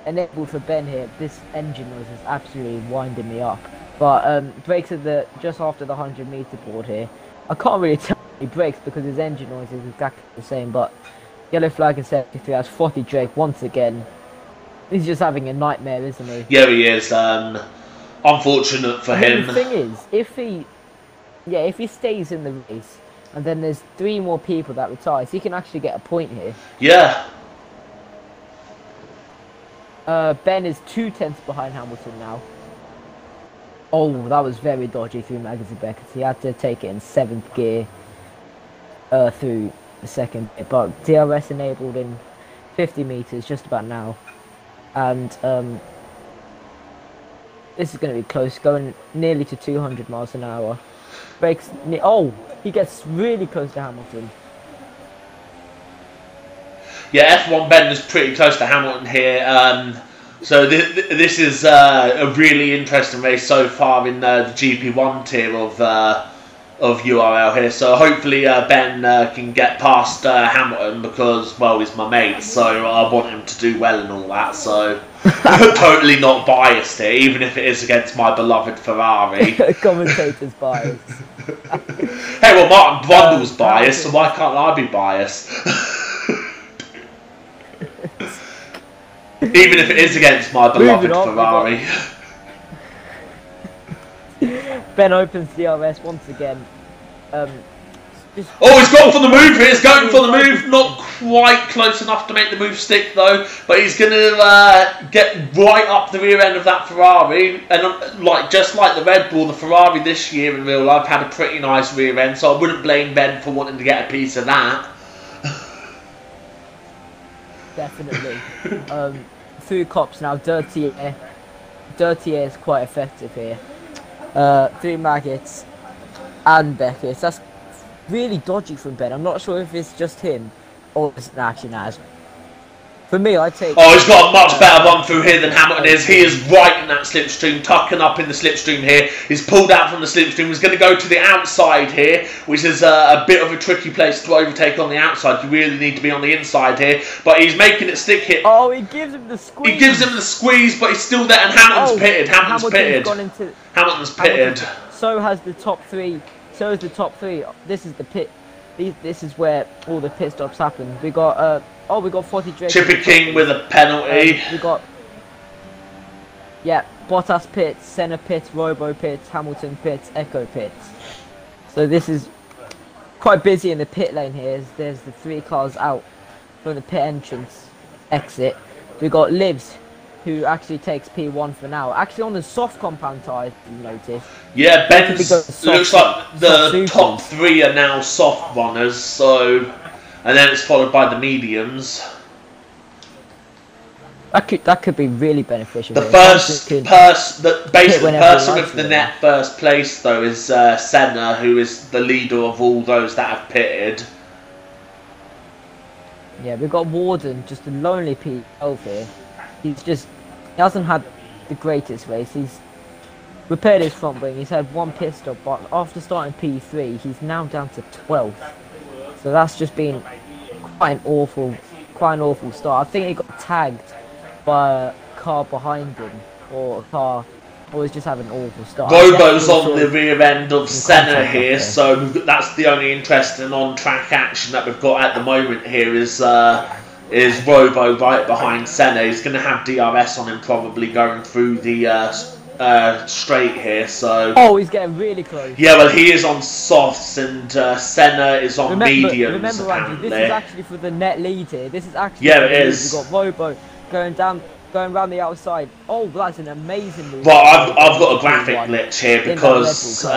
enabled for Ben here. This engine noise is absolutely winding me up. But brakes at just after the 100-meter board here. I can't really tell he brakes because his engine noise is exactly the same. But yellow flag in 73 as Frothy Drake once again He's just having a nightmare, isn't he? Yeah, he is. Unfortunate for him. The thing is, if he stays in the race, and then there's 3 more people that retires, he can actually get a point here. Yeah. Ben is 2/10 behind Hamilton now. Oh, that was very dodgy through Magazine Beckett. He had to take it in 7th gear through the second bit, but DRS enabled in 50 meters just about now, and this is going to be close, going nearly to 200 miles an hour. Breaks. Oh, he gets really close to Hamilton. Yeah, F1 Ben is pretty close to Hamilton here. So this is a really interesting race so far in the GP1 tier of URL here. So hopefully Ben can get past Hamilton because, well, he's my mate, so I want him to do well and all that. So totally not biased here, even if it is against my beloved Ferrari. Commentator's biased. Hey, well, Martin Brundle's biased, so why can't I be biased? Even if it is against my beloved Ferrari. Ben opens DRS once again. Oh, he's gone for the move here. He's going for the move. Not quite close enough to make the move stick, though. But he's going to get right up the rear end of that Ferrari. And just like the Red Bull, the Ferrari this year in real life had a pretty nice rear end. So I wouldn't blame Ben for wanting to get a piece of that. Definitely. Through cops now, Dirty Air. Dirty Air is quite effective here. Through Maggots and Beckett. That's really dodgy from Ben. I'm not sure if it's just him or it's actually Naz. For me, I take. Oh, he's got a much better run through here than Hamilton is. He is right in that slipstream, tucking up in the slipstream here. He's pulled out from the slipstream. He's going to go to the outside here, which is a bit of a tricky place to overtake on the outside. You really need to be on the inside here. But he's making it stick here. Oh, he gives him the squeeze. He gives him the squeeze, but he's still there. And Hamilton's pitted. Hamilton's pitted. Hamilton's pitted. So has the top 3. So is the top 3. This is the pit. This is where all the pit stops happen. We got we got 40 Drake. Chippy King with a penalty. We got Bottas pits, Senna pits, Robo pits, Hamilton pits, Echo pits. So this is quite busy in the pit lane here. There's the 3 cars out from the pit entrance exit. We got Livs, who actually takes P1 for now. Actually on the soft compound tyres, you notice. Yeah, Ben's looks like the top 3 are now soft runners, so, and then it's followed by the mediums. That could be really beneficial. The person with the net first place though is Senna, who is the leader of all those that have pitted. Yeah, we've got Warden, just a lonely P12 here. He hasn't had the greatest race. He's repaired his front wing. He's had 1 pit stop, but after starting P3, he's now down to 12th. So that's just been quite an awful start. I think he got tagged by a car behind him, or he's just having an awful start. Robo's on the rear end of Senna here, so that's the only interesting on-track action that we've got at the moment here is Robo right behind Senna. He's going to have DRS on him probably going through the straight here, so... Oh, he's getting really close. Yeah, well, he is on softs and Senna is on mediums. Remember, Andrew, this is actually for the net lead here. This is actually it is. We've got Robo going around the outside. Oh, that's an amazing move. Well, I've got a graphic glitch here because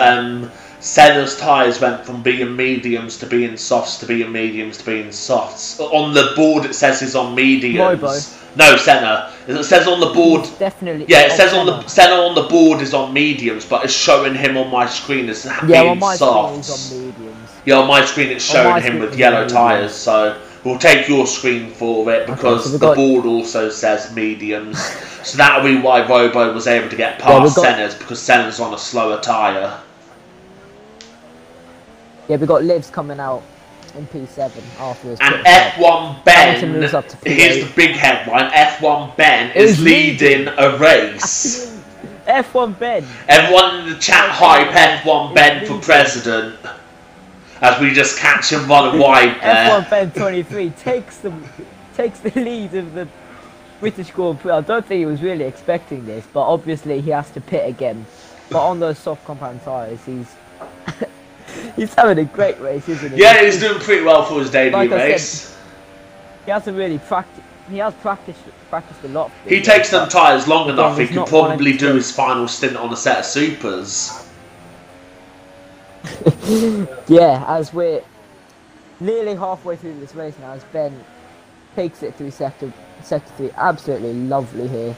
Senna's tyres went from being mediums to being softs to being mediums to being softs. On the board it says he's on mediums. Robo. No, Senna. It says on the board. Definitely. Yeah, it says Senna on the board is on mediums, but it's showing him on my screen as being on my softs. screen he's on mediums. Yeah, on my screen it's showing him with yellow tyres, so we'll take your screen for it because the board also says mediums. So that'll be why Robo was able to get past Senna's, because Senna's on a slower tyre. Yeah, we got Livs coming out in P7 afterwards. And F1 Ben, here's the big headline, F1 Ben is leading a race. F1 Ben. Everyone in the chat hype F1 Ben for president. As we just catch him running wide there. F1 Ben 23 takes the lead of the British Grand Prix. I don't think he was really expecting this, but obviously he has to pit again. But on those soft compound tyres, he's having a great race, isn't he? Yeah, he's doing pretty well for his debut race. He hasn't really practiced. He has practiced a lot. He takes them tyres long enough. He could probably do his final stint on a set of supers. Yeah, as we're nearly halfway through this race now, as Ben takes it through sector 3, absolutely lovely here,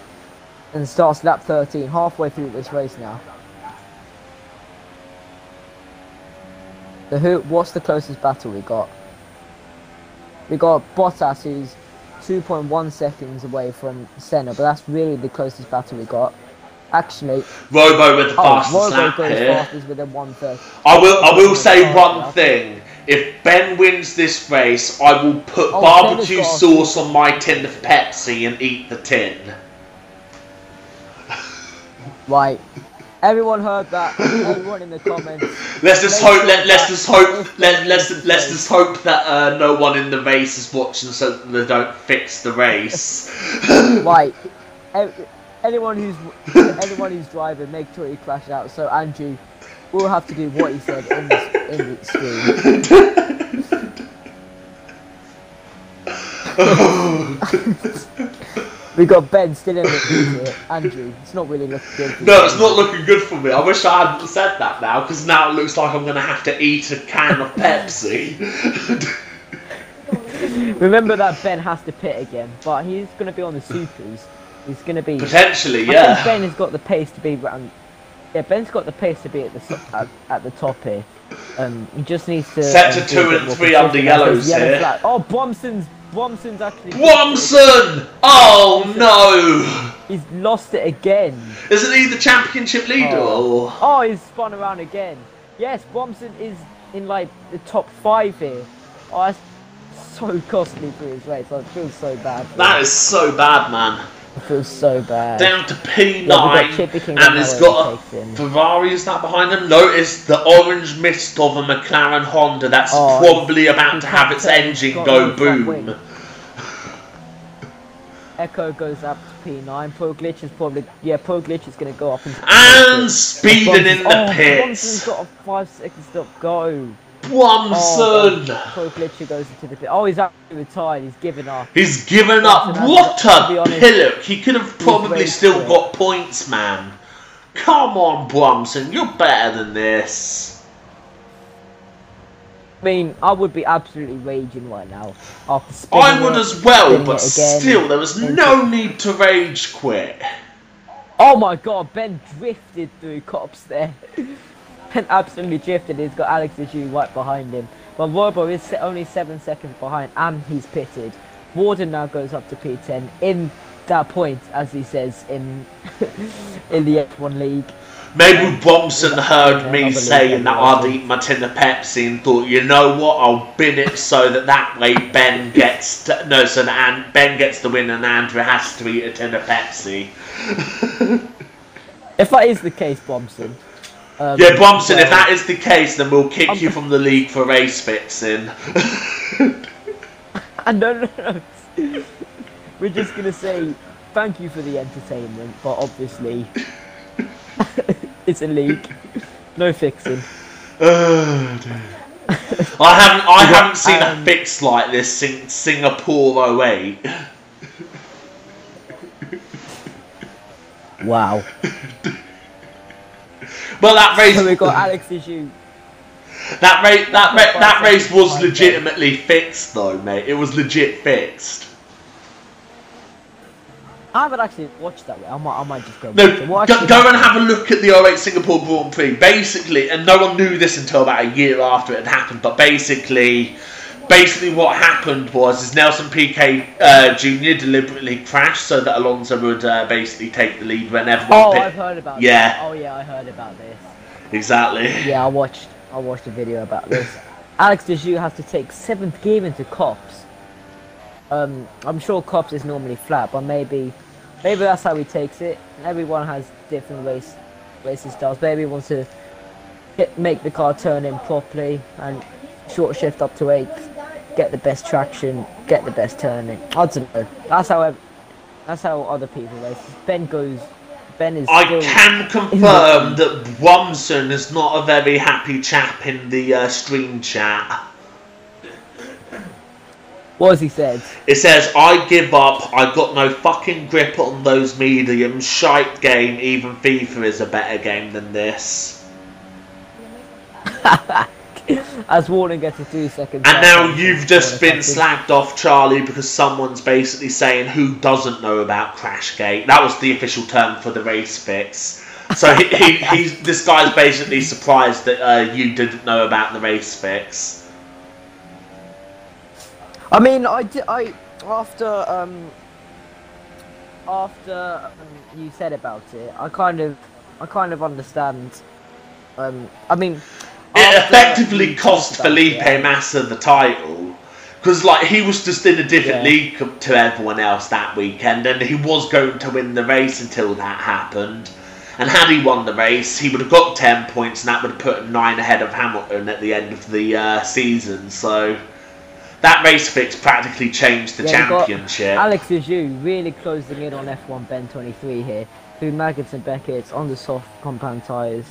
and starts lap 13, halfway through this race now. So what's the closest battle we got? We got Bottas, who's 2.1 seconds away from Senna, but that's really the closest battle we got. Actually, Robo with the fastest lap goes here. fastest with a 1:30. I will say one thing. If Ben wins this race, I will put barbecue sauce on my tin of Pepsi and eat the tin. Right. Everyone heard that. Everyone in the comments. Let's just hope that no one in the race is watching, so that they don't fix the race. Right. Anyone who's driving, make sure you crash out. So Andrew will have to do what he said in the screen. We got Ben still in the lead here. Andrew, it's not really looking good for you. No, it's not looking good for me. I wish I hadn't said that now, because now it looks like I'm going to have to eat a can of Pepsi. Remember that Ben has to pit again, but he's going to be on the supers. He's going to be... Potentially, I yeah. think Ben has got the pace to be around... Yeah, Ben's got the pace to be at the top here. He just needs to... Sector 2 and 3 under yellows here. Flag. Oh, Bromson's actually... Bromson! Oh no! He's lost it again. Isn't he the championship leader? Oh, he's spun around again. Yes, Bromson is in like the top 5 here. Oh, that's so costly for his race. I feel so bad. That is so bad, man. It feels so bad. Down to P9, yeah, and it's got a Ferrari, is that behind him? No, it's the orange mist of a McLaren Honda that's probably about to have its engine go boom. Echo goes up to P9. Pro Glitch is probably... Yeah, Pro Glitch is going to go up into... And speeding in the pits. Bromson's got a 5 second stop go. Bromson! Pro Glitcher goes into the pit. Oh, he's actually retired. He's given up. He's given up. What a pillock. He could have probably still got points, man. Come on, Bromson. You're better than this. I mean, I would be absolutely raging right now. I would as well, but still, there was no need to rage quit. Oh my god, Ben drifted through cops there. Ben absolutely drifted. He's got Alex Ajou right behind him. But Robo is only 7 seconds behind, and he's pitted. Warden now goes up to P10 in that point, as he says in in the F1 League. Maybe Bromson heard me saying that I'd eat my tin of Pepsi and thought, you know what, I'll bin it so that way Ben gets Ben gets the win and Andrew has to eat a tin of Pepsi. If that is the case, Bromson. Yeah, Bromson, if that is the case, then we'll kick you from the league for race fixing. No. We're just going to say thank you for the entertainment, but obviously it's a league. No fixing. Oh, dear. I haven't seen a fix like this since Singapore 08. Wow. Well, that race. So we got Alex Ajou. That race was legitimately fixed, though, mate. It was legit fixed. I haven't actually watched that way. I might just go. No, go and have a look at the 08 Singapore Grand Prix. Basically, and no one knew this until about a year after it had happened. But basically what happened was Nelson Piquet Jr. deliberately crashed so that Alonso would basically take the lead whenever. I've heard about. Yeah. This. Oh yeah, I heard about this. Exactly. Yeah, I watched a video about this. Alex Ajou has to take 7th gear into Cops. I'm sure Cops is normally flat, but maybe that's how he takes it. Everyone has different racing styles. Maybe he wants to make the car turn in properly and short shift up to 8th, get the best traction, get the best turning. I don't know. That's That's how other people race. Ben goes. Ben is. I can confirm that Wumson is not a very happy chap in the stream chat. What has he said? It says, I give up, I got no fucking grip on those mediums, shite game, even FIFA is a better game than this. As Warner gets a 2 second. And now you've just been slagged off, Charlie, because someone's basically saying who doesn't know about Crashgate. That was the official term for the race fix. So this guy's basically surprised that you didn't know about the race fix. I mean, after you said about it, I kind of understand. I mean, it effectively cost Felipe Massa the title because, like, he was just in a different league to everyone else that weekend, and he was going to win the race until that happened. And had he won the race, he would have got 10 points, and that would have put him 9 ahead of Hamilton at the end of the season. So. That race fix practically changed the championship. Alex Ajou really closing in on F1 Ben 23 here, through Maggots and Beckett's on the soft compound tyres.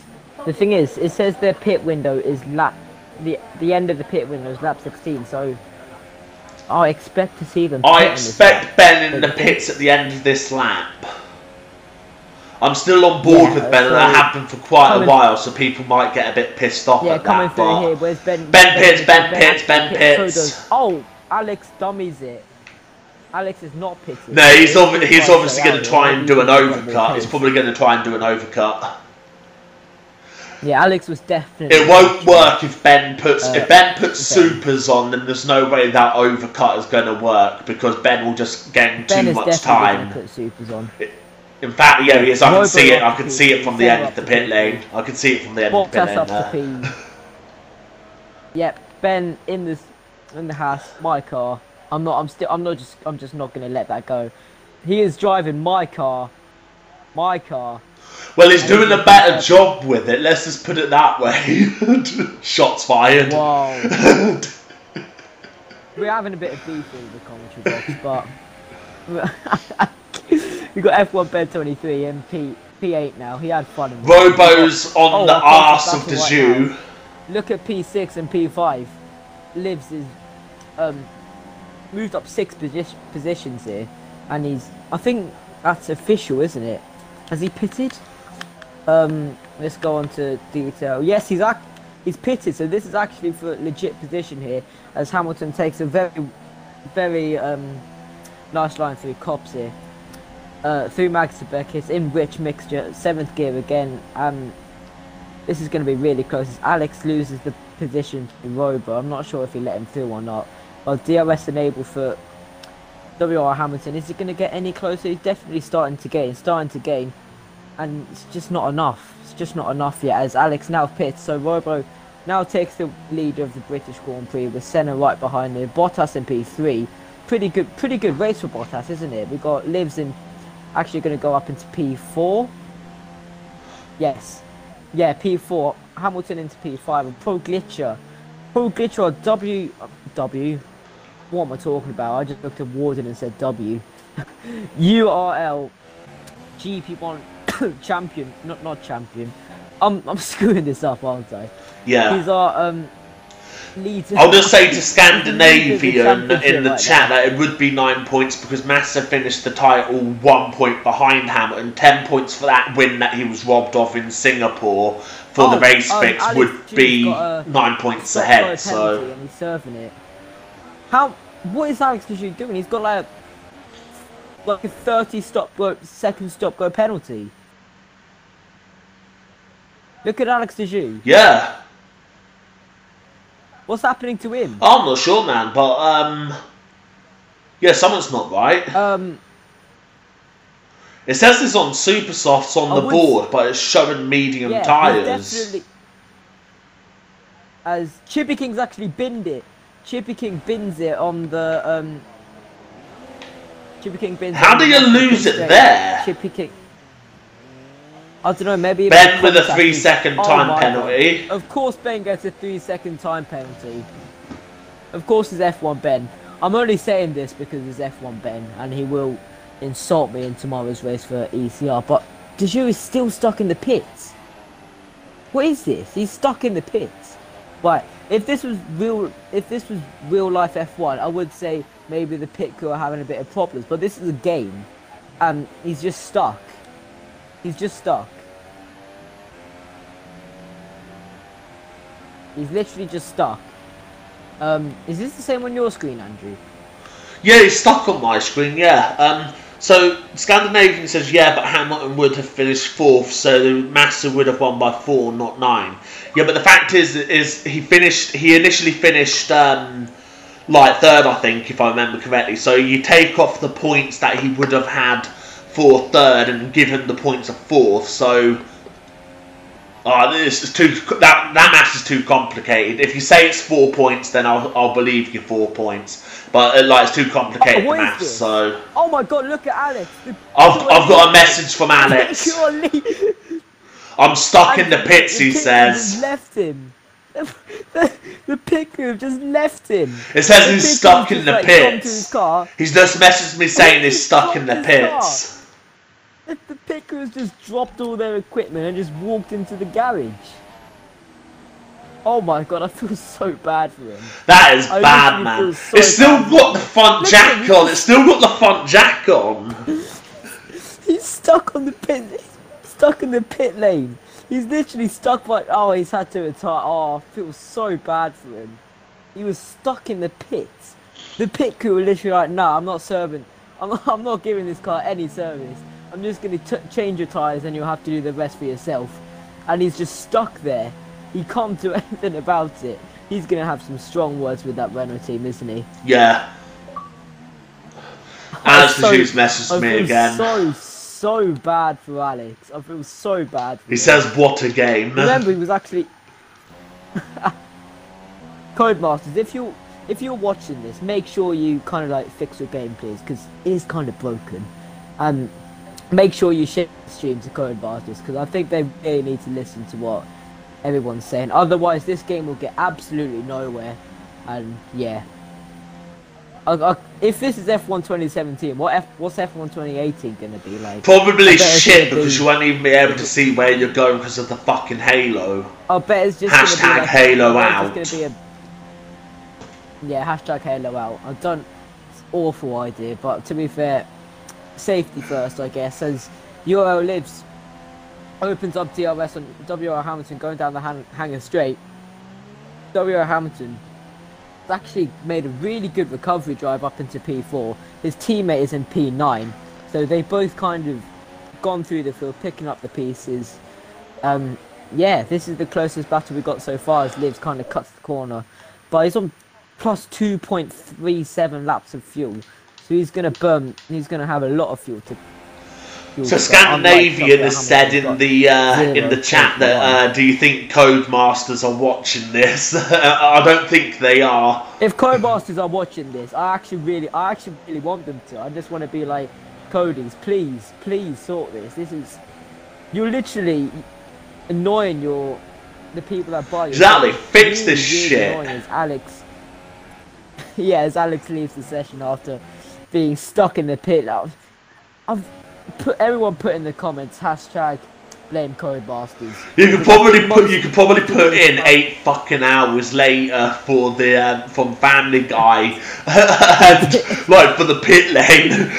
The thing is, it says their pit window is the end of the pit window is lap 16, so I expect to see them. I expect Ben in the pits at the end of this lap. I'm still on board with Ben, and I have been for quite a while, so people might get a bit pissed off at coming that. Through here, where's Ben? Ben pits. Oh, Alex dummies it. Alex is not pitting. No, he's obviously going to try and do an overcut. He's probably going to try and do an overcut. Yeah, Alex was definitely. It won't work if Ben puts supers on. Then there's no way that overcut is going to work because Ben will just gain too much time. Put supers on. In fact, yeah, he is. I can see it. I can see it from the end of the pit lane. I can see it from the end of the pit lane. Yep, Ben in the house, my car. I'm just not going to let that go. He is driving my car. My car. Well, he's doing a better job with it. Let's just put it that way. Shots fired. Wow. We're having a bit of beef in the commentary box, but. We got F1 Ben 23 and P8 now. He had fun. Robo's on the arse of the zoo. Look at P6 and P5. Lives is moved up 6 positions here, and I think that's official, isn't it? Has he pitted? Let's go on to detail. Yes, he's pitted. So this is actually for legit position here, as Hamilton takes a very nice line through Cops here. Through Max to Beckett in rich mixture, 7th gear again. This is going to be really close. Alex loses the position to Robo. I'm not sure if he let him through or not. Well, DRS enabled for WR Hamilton. Is it going to get any closer? He's definitely starting to gain, and it's just not enough. It's just not enough yet. As Alex now pits, so Robo now takes the lead of the British Grand Prix with Senna right behind him. Bottas in P3. Pretty good race for Bottas, isn't it? We got Lives in. Actually going to go up into P4. Yes. Yeah, P4. Hamilton into P5. And Pro Glitcher or W. What am I talking about? I just looked at Warden and said W. URL GP1 champion. Not champion. I'm screwing this up, aren't I? Yeah. These are leader. I'll just say to Scandinavian in the chat that it would be 9 points because Massa finished the title 1 point behind Hamilton. 10 points for that win that he was robbed of in Singapore for the race fix Alex would be 9 points ahead. So and he's serving it. What is Alex Ajou doing? He's got like a 30 second stop go penalty. Look at Alex Ajou. Yeah. What's happening to him? I'm not sure, man, but yeah, something's not right. It says this on Super Softs on the board, but it's showing medium tyres. Definitely. As Chippy King's actually binned it. Chippy King bins it on the Chippy King bins. How do you lose it there? Chippy King. I don't know, maybe... Ben with a 3 second time penalty. God. Of course Ben gets a 3 second time penalty. Of course it's F1 Ben. I'm only saying this because it's F1 Ben, and he will insult me in tomorrow's race for ECR, but De Jure is still stuck in the pits. What is this? He's stuck in the pits. Right, if this was real life F1, I would say maybe the pit crew are having a bit of problems, but this is a game, and he's just stuck. He's just stuck. He's literally just stuck. Is this the same on your screen, Andrew? Yeah, he's stuck on my screen, yeah. So, Scandinavian says, yeah, but Hamilton would have finished 4th, so Massa would have won by 4, not 9. Yeah, but the fact is he initially finished, like, 3rd, I think, if I remember correctly. So you take off the points that he would have had for 3rd and give him the points of 4th, so... this is that math is too complicated. If you say it's 4 points, then I'll believe you 4 points. But it's too complicated the maths. So. Oh my God! Look at Alex. I've got a message from Alex. I'm stuck in the pits. He says. Left him. The pit crew have just left him. It says he's stuck in the pits. He's just messaged me saying he's stuck in the pits. The pit crew has just dropped all their equipment and just walked into the garage. Oh my God, I feel so bad for him. That is bad, man. It's still got the front jack on. It's still got the front jack on. He's stuck on the pit. He's stuck in the pit lane. He's literally stuck by... Oh, he's had to retire. Oh, I feel so bad for him. He was stuck in the pits. The pit crew were literally like, nah, I'm not serving. I'm not giving this car any service. I'm just going to change your tyres and you'll have to do the rest for yourself. And he's just stuck there. He can't do anything about it. He's going to have some strong words with that Renault team, isn't he? Yeah. Alex Deju's messaged me again. I feel so bad for Alex. I feel so bad for him. He says, what a game. Remember, he was actually... Codemasters, if you're watching this, make sure you kind of like fix your game, please, because it is kind of broken. And make sure you share the stream to Codemasters, because I think they really need to listen to what everyone's saying. Otherwise, this game will get absolutely nowhere. And yeah, if this is F1 2017, what's F1 2018 gonna be like? Probably shit, because you won't even be able to see where you're going because of the fucking halo. I bet it's just hashtag gonna be like, Halo out. It's gonna be yeah, hashtag Halo out. I don't. It's an awful idea, but to be fair, safety first, I guess. As Euro lives. Opens up DRS on W.R. Hamilton going down the hangar straight. W.R. Hamilton has actually made a really good recovery drive up into P4. His teammate is in P9, so they both kind of gone through the field, picking up the pieces. Yeah, this is the closest battle we got so far as Livs kind of cuts the corner. But he's on plus 2.37 laps of fuel, so he's going to have a lot of fuel to... So Scandinavian has said in the chat that do you think Codemasters are watching this? I don't think they are. If Codemasters are watching this, I actually really want them to. I just want to be like, Codeys, please sort this. You're literally annoying the people that buy you. Exactly, fix this shit. As Alex, yeah, as Alex leaves the session after being stuck in the pit. Everyone put in the comments hashtag blame Codemasters. You could probably put in 8 fucking hours later for the from Family Guy and like for the pit lane.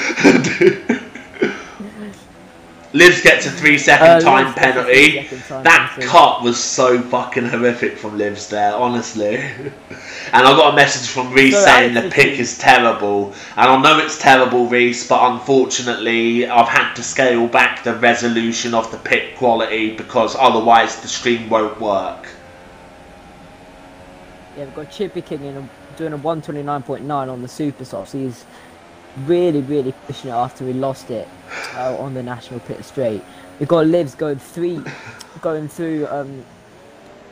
Livs gets a 3-second time penalty. That cut was so fucking horrific from Livs there, honestly. And I got a message from Reese saying the pick is terrible. And I know it's terrible, Reese, but unfortunately I've had to scale back the resolution of the pick quality because otherwise the stream won't work. Yeah, we've got Chippy King doing a 129.9 on the Super Softs. He's really pushing it after we lost it on the national pit straight. We've got Livs going through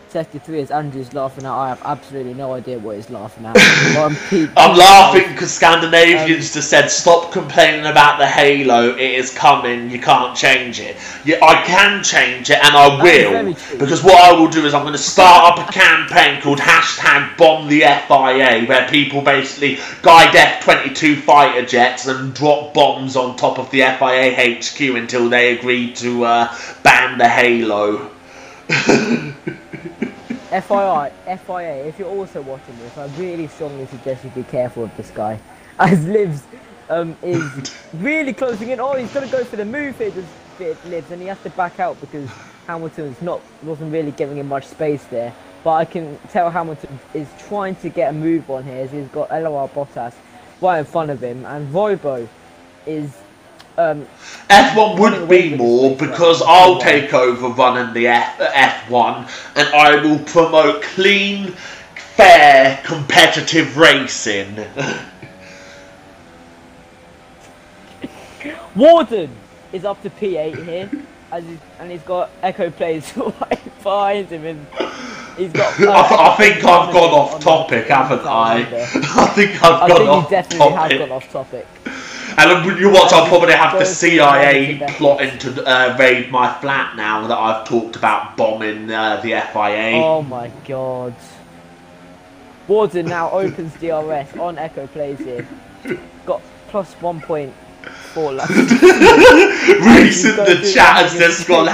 7 uncontested 3 as Andrew's laughing at. I have absolutely no idea what he's laughing at. I'm laughing because Scandinavians just said, stop complaining about the halo, it is coming, you can't change it. Yeah, I can change it and I will, because what I will do is I'm going to start up a campaign called #BombTheFIA, where people basically guide F-22 fighter jets and drop bombs on top of the FIA HQ until they agree to ban the halo. FIA, if you're also watching this, I really strongly suggest you be careful of this guy. As Livs is really closing in. Oh, he's going to go for the move here, Livs, and he has to back out because Hamilton wasn't really giving him much space there. But I can tell Hamilton is trying to get a move on here as he's got LOR Bottas right in front of him, and Robo is... F1 would be more because I'll take over running the F1 and I will promote clean, fair, competitive racing. Warden is up to P8 here, and he's got Echo Plays right behind him. And he's got. I think I've gone off topic, haven't I? I think I've gone off topic. I think you definitely have gone off topic. And when you watch, I'll probably have the CIA plotting to raid my flat now that I've talked about bombing the FIA. Oh my god. Warden now opens DRS on Echo Plays here. Got plus 1.4 laps. Reese in the chat has just gone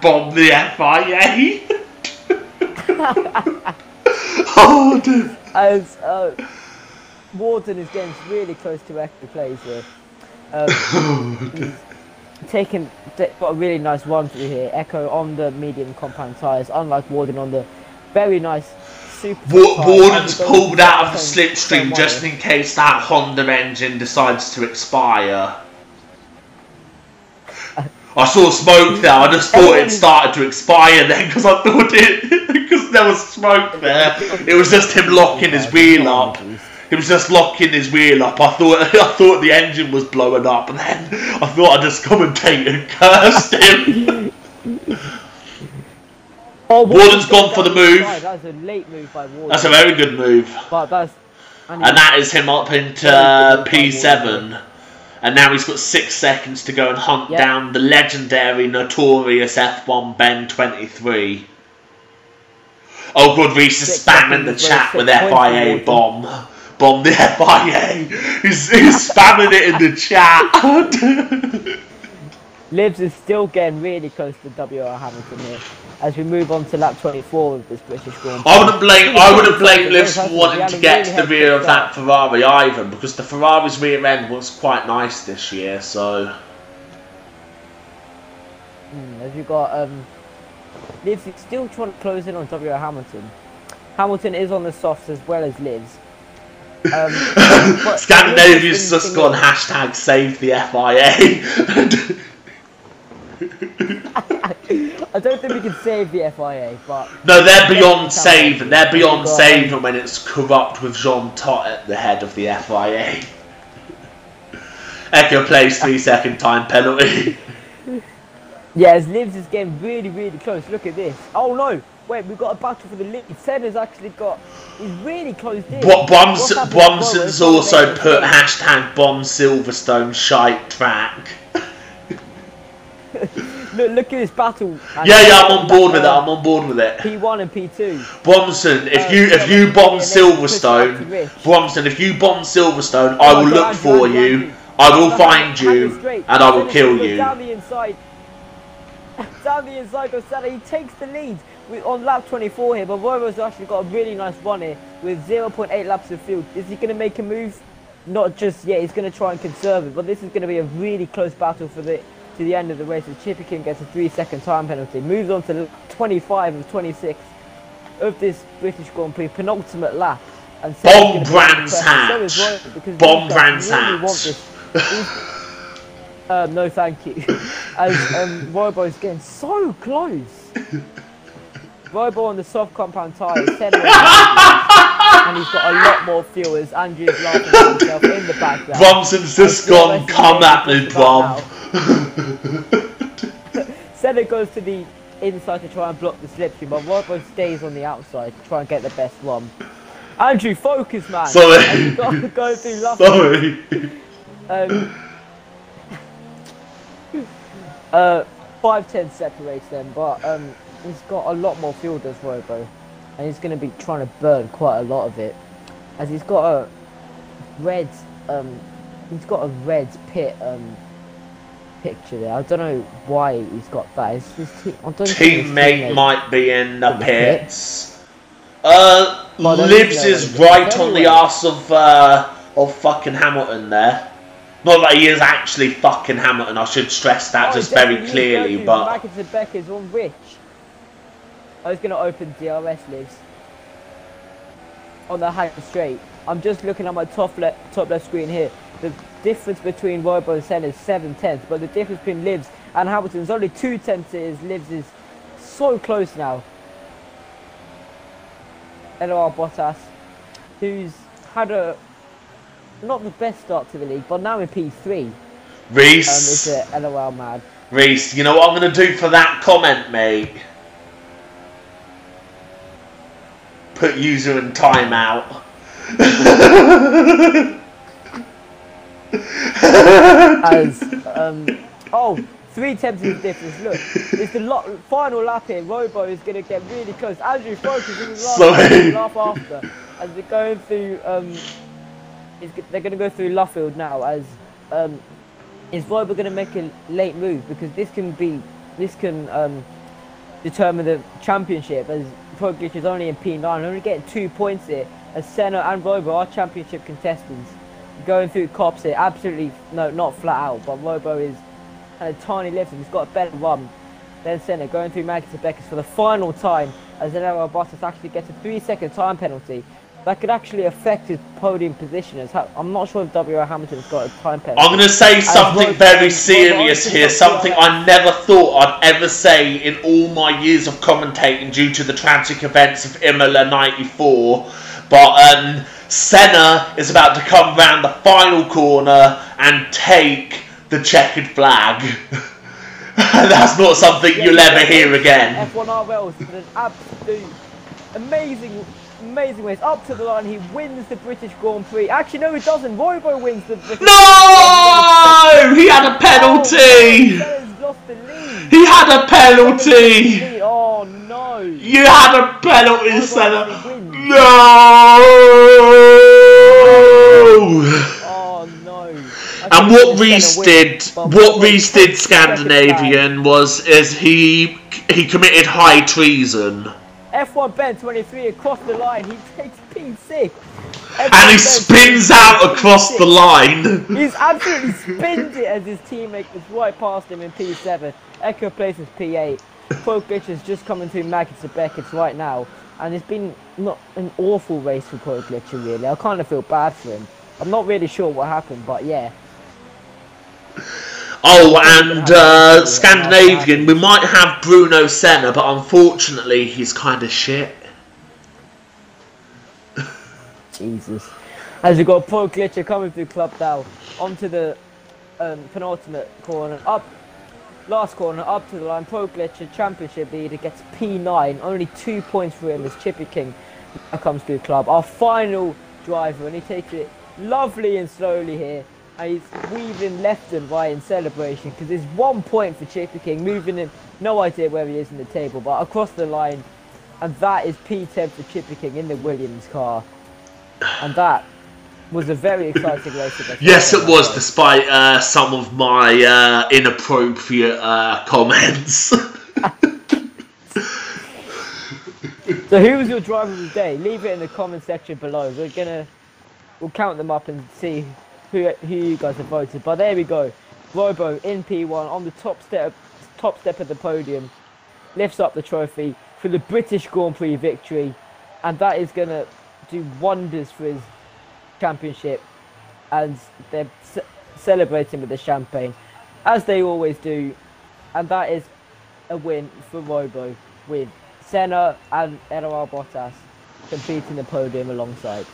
#bomb the FIA. Oh dear. As Warden is getting really close to Echo Plays here. Got a really nice run through here. Echo on the medium compound tyres, unlike Warden on the very nice super. Warden's pulled out of the slipstream just in case that Honda engine decides to expire. I saw smoke there. I just thought it started to expire then because I thought because there was smoke there. It was just him locking his wheel up. He was just locking his wheel up. I thought the engine was blowing up, and then I thought I'd just commentate and cursed him. Warden's gone for the move. That's a late move by Warden. That's a very good move. But and that is him up into P7. And now he's got 6 seconds to go and hunt down the legendary, notorious F1 Ben 23. Oh, good, Reese is spamming the chat with FIA bomb. Bomb the FIA. He's spamming it in the chat. Livs is still getting really close to WR Hamilton here as we move on to lap 24 of this British Grand Prix. I wouldn't blame Livs for wanting to get to the rear of that Ferrari either, because the Ferrari's rear end was quite nice this year. So as we got Livs is still trying to close in on WR Hamilton. Hamilton is on the softs as well as Livs. Scandinavia's just gone #save the FIA. I don't think we can save the FIA, but no, they're beyond saving. They're beyond saving when it's corrupt with Jean Todt at the head of the FIA. Echo Plays 3-second time penalty. Yeah, as Livs is getting really, really close. Look at this. Oh no! Wait, we've got a battle for the lead. Senna's actually got... He's really close in. Bromson's also put #bomb Silverstone shite track. Look at this battle. Yeah, I'm on board with it. I'm on board with it. P1 and P2. Bromson, if you bomb Silverstone, Bromson, if you bomb Silverstone, I will look for you. I will find you, and I will kill you. Down the inside. Down the inside goes Senna. He takes the lead on lap 24 here, but Robo's actually got a really nice run here with 0.8 laps of field. Is he going to make a move? Not just yet. He's going to try and conserve it, but this is going to be a really close battle to the end of the race. As Chippy King gets a 3-second time penalty, moves on to 25 of 26 of this British Grand Prix penultimate lap. And Bomb Brand's hat. Bomb Brand's hat. No, thank you. As Robo's getting so close. Robo on the soft compound tyres, and he's got a lot more fuel as Andrew's laughing at himself in the background. Bromson's just gone, come at me, Brom. Senna goes to the inside to try and block the slipstream, but Robo stays on the outside to try and get the best one. Andrew, focus, man. Sorry. And you've got to go through Sorry. 5-10 separates them, but he's got a lot more field as Robo, and he's going to be trying to burn quite a lot of it, as he's got a red pit picture there. I don't know why he's got that. Teammate might be in the pits. Libs is right on the arse of fucking Hamilton there. Not that he is actually fucking Hamilton, I should stress that just very clearly, but... Maggots Becker's on Rich. I was going to open DRS Libs on the high straight. I'm just looking at my top left screen here. The difference between Robo and Senna is 7/10, but the difference between Libs and Hamilton is only 2/10. Libs is so close now. LOR Bottas, who's had not the best start to the league, but now in P3. Reese. Is a LOL mad. Reese, you know what I'm going to do for that comment, mate? Put user in timeout. As 3/10 is the difference. Look, it's the final lap here. Robo is going to get really close. Andrew focus in his lap after, as they're going through. They're going to go through Luffield now. As is Robo going to make a late move, because this can determine the championship, as Roglic is only in P9, only getting 2 points here, as Senna and Robo are championship contestants. Going through cops here, absolutely, no, not flat out, but Robo is a tiny lift and he's got a better run than Senna. Going through Maggots Becker's for the final time, as LOR Bottas actually gets a 3-second time penalty. That could actually affect his podium position. I'm not sure if W.R. Hamilton's got a time penalty. I'm going to say something very serious here, something I never thought I'd ever say in all my years of commentating due to the tragic events of Imola 94. But Senna is about to come round the final corner and take the checkered flag. That's not something you'll ever hear again. F1 RL's an absolute amazing ways up to the line. He wins the British Grand Prix. Actually, no, he doesn't. Robo wins the British No! He had a penalty! Senna's lost the lead. He had a penalty! Oh no! You had a penalty, Senna! No! Oh no! And what Reese did, Scandinavian, is he committed high treason. F1 Ben 23 across the line, he takes P6. And he spins out across the line. He's absolutely spins it as his teammate is right past him in P7. Echo places P8. Roglic is just coming through Maggots Becker's right now. And it's been not an awful race for Roglic, really. I kind of feel bad for him. I'm not really sure what happened, but yeah. Oh, and Scandinavian, we might have Bruno Senna, but unfortunately he's kind of shit. Jesus. As we've got Roglic coming through Club now, onto the penultimate corner, last corner, up to the line. Roglic, championship leader, gets P9, only 2 points for him as Chippy King now comes through Club. Our final driver, and he takes it lovely and slowly here. And he's weaving left and right in celebration, because there's 1 point for Chippy King, moving him, no idea where he is in the table, but across the line. And that is P10 for Chippy King in the Williams car. And that was a very exciting race. Yes, it was, despite some of my inappropriate comments. So who was your driver of the day? Leave it in the comment section below. We'll count them up and see who you guys have voted. But there we go. Robo in P1 on the top step of the podium, lifts up the trophy for the British Grand Prix victory, and that is gonna do wonders for his championship. And they're celebrating with the champagne, as they always do, and that is a win for Robo, with Senna and LOR Bottas completing the podium alongside.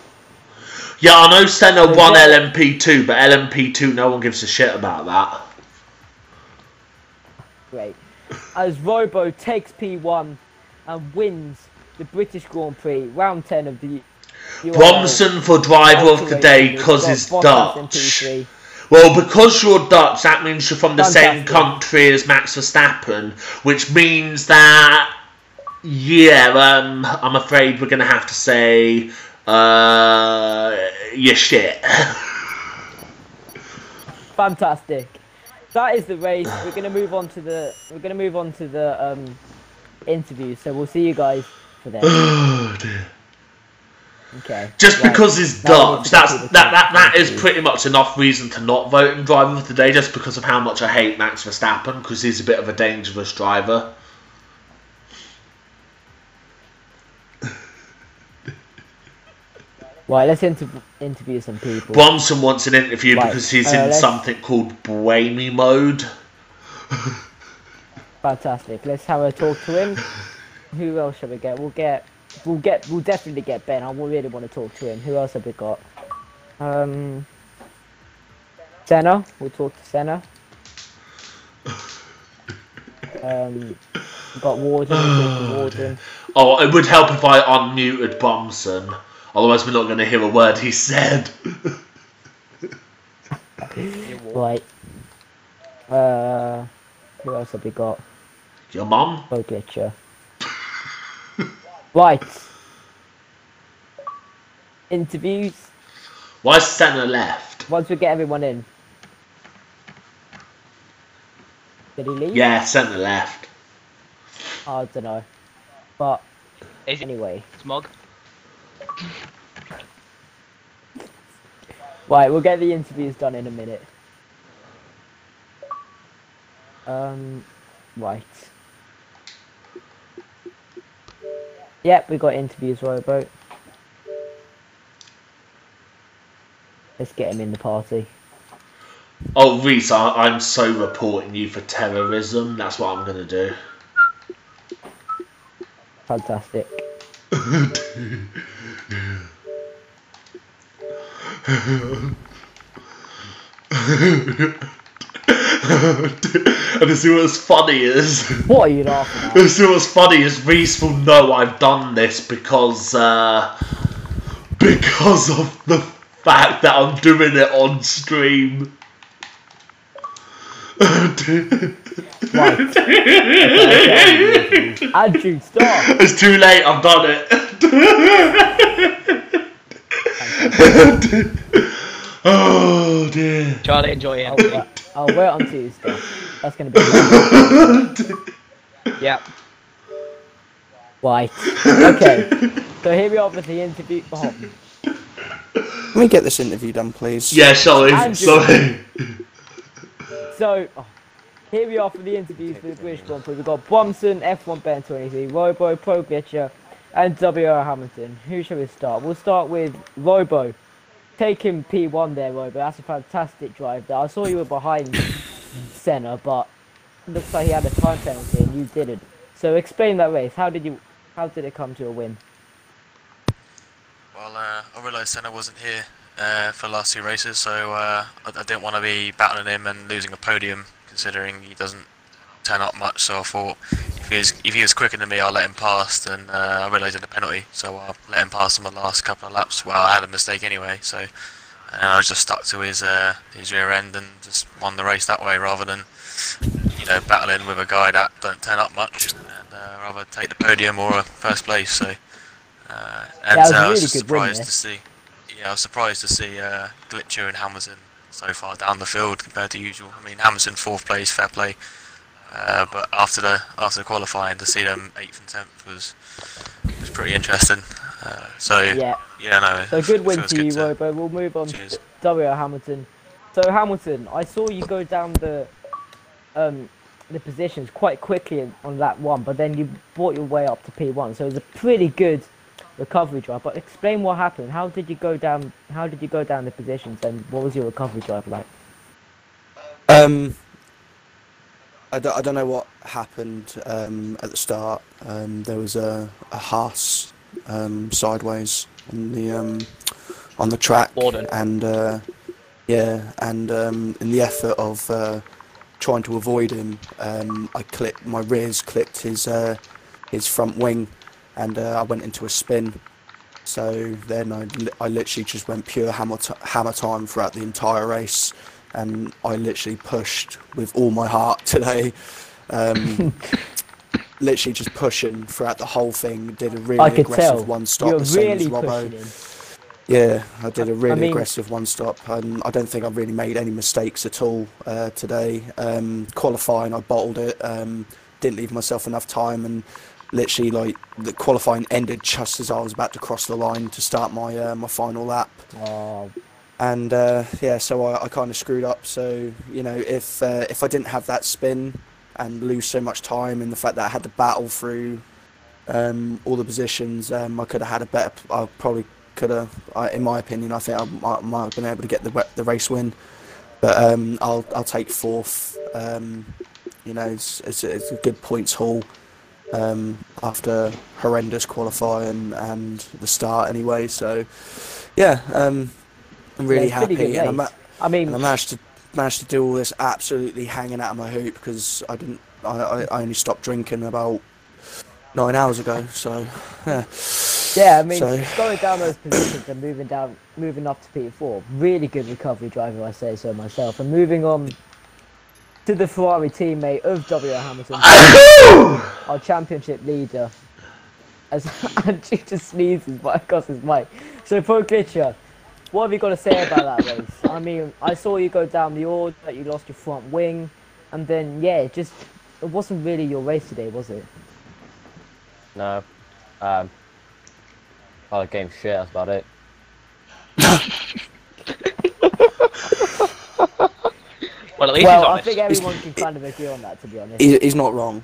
Yeah, I know Senna won LMP2, but LMP2, no one gives a shit about that. Great. as Robo takes P1 and wins the British Grand Prix, round 10 of the Bromson for driver of the day because he's Dutch. Well, because you're Dutch, that means you're from the same country as Max Verstappen, which means that, yeah, I'm afraid we're going to have to say, you're shit. Fantastic. That is the race. We're going to move on to the interview. So we'll see you guys for that. Oh dear. Okay. Just because he's Dutch, that is pretty much enough reason to not vote in driver of the day. Just because of how much I hate Max Verstappen, because he's a bit of a dangerous driver. Right, let's interview some people. Bromson wants an interview because he's in something called brainy mode. Fantastic. Let's have a talk to him. Who else shall we get? We'll definitely get Ben. I really want to talk to him. Who else have we got? Senna. We'll talk to Senna. We've got Warden. We'll talk to Warden. Oh, it would help if I unmuted Bromson. Otherwise, we're not going to hear a word he said. Right. Who else have we got? Your mum? Oh, glitcher. Right. Interviews. Why is Senna left? Once we get everyone in. Did he leave? Yeah, Senna left. I don't know. But anyway. Smog. Right, we'll get the interviews done in a minute. Right. Yep, we got interviews, Robo. Let's get him in the party. Oh, Reese, I'm so reporting you for terrorism. That's what I'm going to do. Fantastic. And see what's funny is... What are you laughing at? And see what's funny is Reese will know I've done this because of the fact that I'm doing it on stream. Right. Okay, Andrew, stop! It's too late, I've done it. Oh dear. Charlie, enjoy it. I'll wait on Tuesday. That's going to be Yep. Right. Okay. So here we are with the interview. Oh. Can we get this interview done, please? Yeah, sorry. Sorry. So, here we are for the interviews for the British Grand Prix. We've got Bromson, F1 Ben 23, Robo, Pro Glitcher, and W.R. Hamilton. Who shall we start? We'll start with Robo. Taking P1 there, Robo. That's a fantastic drive there. I saw you were behind Senna, but it looks like he had a time penalty and you didn't. So explain that race. How did it come to a win? Well, I realised Senna wasn't here for the last two races, so I didn't want to be battling him and losing a podium, considering he doesn't turn up much. So I thought if he was quicker than me, I'll let him pass. And I realised he had a penalty, so I let him pass on the last couple of laps. Well, I had a mistake anyway, so I was just stuck to his rear end and just won the race that way, rather than battling with a guy that don't turn up much, and rather take the podium or a first place. So. I was surprised to see. Yeah, I was surprised to see Glitcher and Hamilton so far down the field compared to usual. I mean, Hamilton 4th place, fair play. But after the qualifying, to see them 8th and 10th was pretty interesting. So good win to you, Robo. We'll move on to W.R. Hamilton. So Hamilton, I saw you go down the positions quite quickly on lap 1, but then you brought your way up to P1. So it was a pretty good recovery drive. But explain what happened. How did you go down the positions, and what was your recovery drive like? I don't know what happened at the start. There was a Haas sideways on the track, Warden. and in the effort of trying to avoid him, my rears clipped his front wing, and I went into a spin. So then I literally just went pure hammer time throughout the entire race, and I literally pushed with all my heart today. Literally just pushing throughout the whole thing. Did a really aggressive one stop, the same as Robbo. Yeah, I did a really aggressive one stop, and I don't think I really made any mistakes at all today. Qualifying, I bottled it. Didn't leave myself enough time, and literally, like, the qualifying ended just as I was about to cross the line to start my my final lap. Oh. And yeah, so I kind of screwed up. So, you know, if I didn't have that spin and lose so much time, and the fact that I had to battle through all the positions, I could have had a better. I probably could have, in my opinion, I think I might have been able to get the race win. But I'll take fourth. You know, it's a good points haul after horrendous qualifying and the start anyway. So yeah, I'm really happy, and I managed to do all this absolutely hanging out of my hoop, because I only stopped drinking about 9 hours ago. So yeah. Yeah, I mean, going down those positions and moving up to P4, really good recovery driver, I say so myself. And moving on to the Ferrari teammate of W. Hamilton, our championship leader, as Andrew just sneezes right across his mic. So, Pro Glitcher, what have you got to say about that race? I mean, I saw you go down the order, that you lost your front wing, and then, yeah, it wasn't really your race today, was it? No. Oh, the game's shit, that's about it. Well, at least he's honest. I think everyone can kind of agree on that, to be honest. He's not wrong.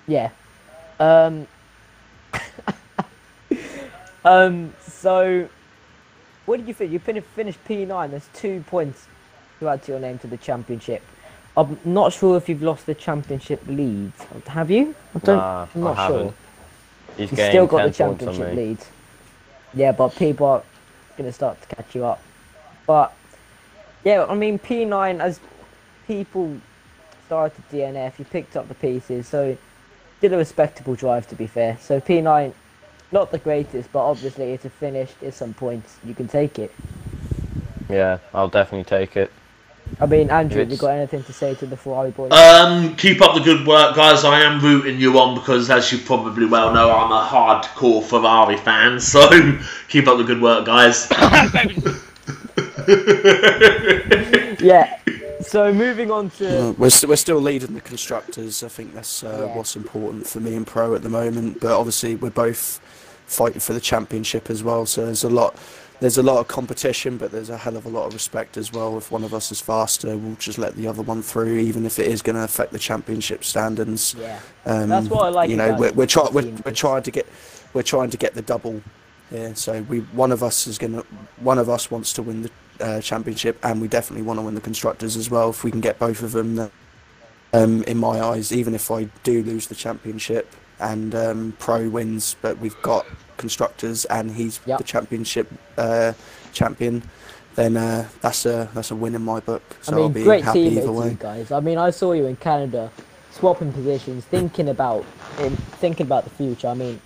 Yeah. So, what did you think? You finished P9. There's 2 points to add to your name to the championship. I'm not sure if you've lost the championship lead. Have you? I'm not sure. He's still got the championship lead. Yeah, but people are going to start to catch you up. But, yeah, I mean, P9, as people started DNF, you picked up the pieces, so did a respectable drive, to be fair. So P9, not the greatest, but obviously it's a finish, it's some points, you can take it. Yeah, I'll definitely take it. I mean, Andrew, have you got anything to say to the Ferrari boys? Keep up the good work, guys. I am rooting you on because, as you probably well know, I'm a hardcore Ferrari fan. So keep up the good work, guys. Yeah. So moving on to... We're still leading the constructors. I think that's what's important for me and Pro at the moment. But obviously we're both fighting for the championship as well. So there's a lot of competition, but there's a hell of a lot of respect as well. If one of us is faster, we'll just let the other one through, even if it is going to affect the championship standings. Yeah, that's what I like. You know, we're trying to get the double. Yeah, so one of us wants to win the championship, and we definitely want to win the constructors as well. If we can get both of them, in my eyes, even if I do lose the championship and Pro wins, but we've got constructors and he's the championship champion, then that's a win in my book. So I'll be happy either way. You guys. I mean, I saw you in Canada swapping positions, thinking about the future. I mean,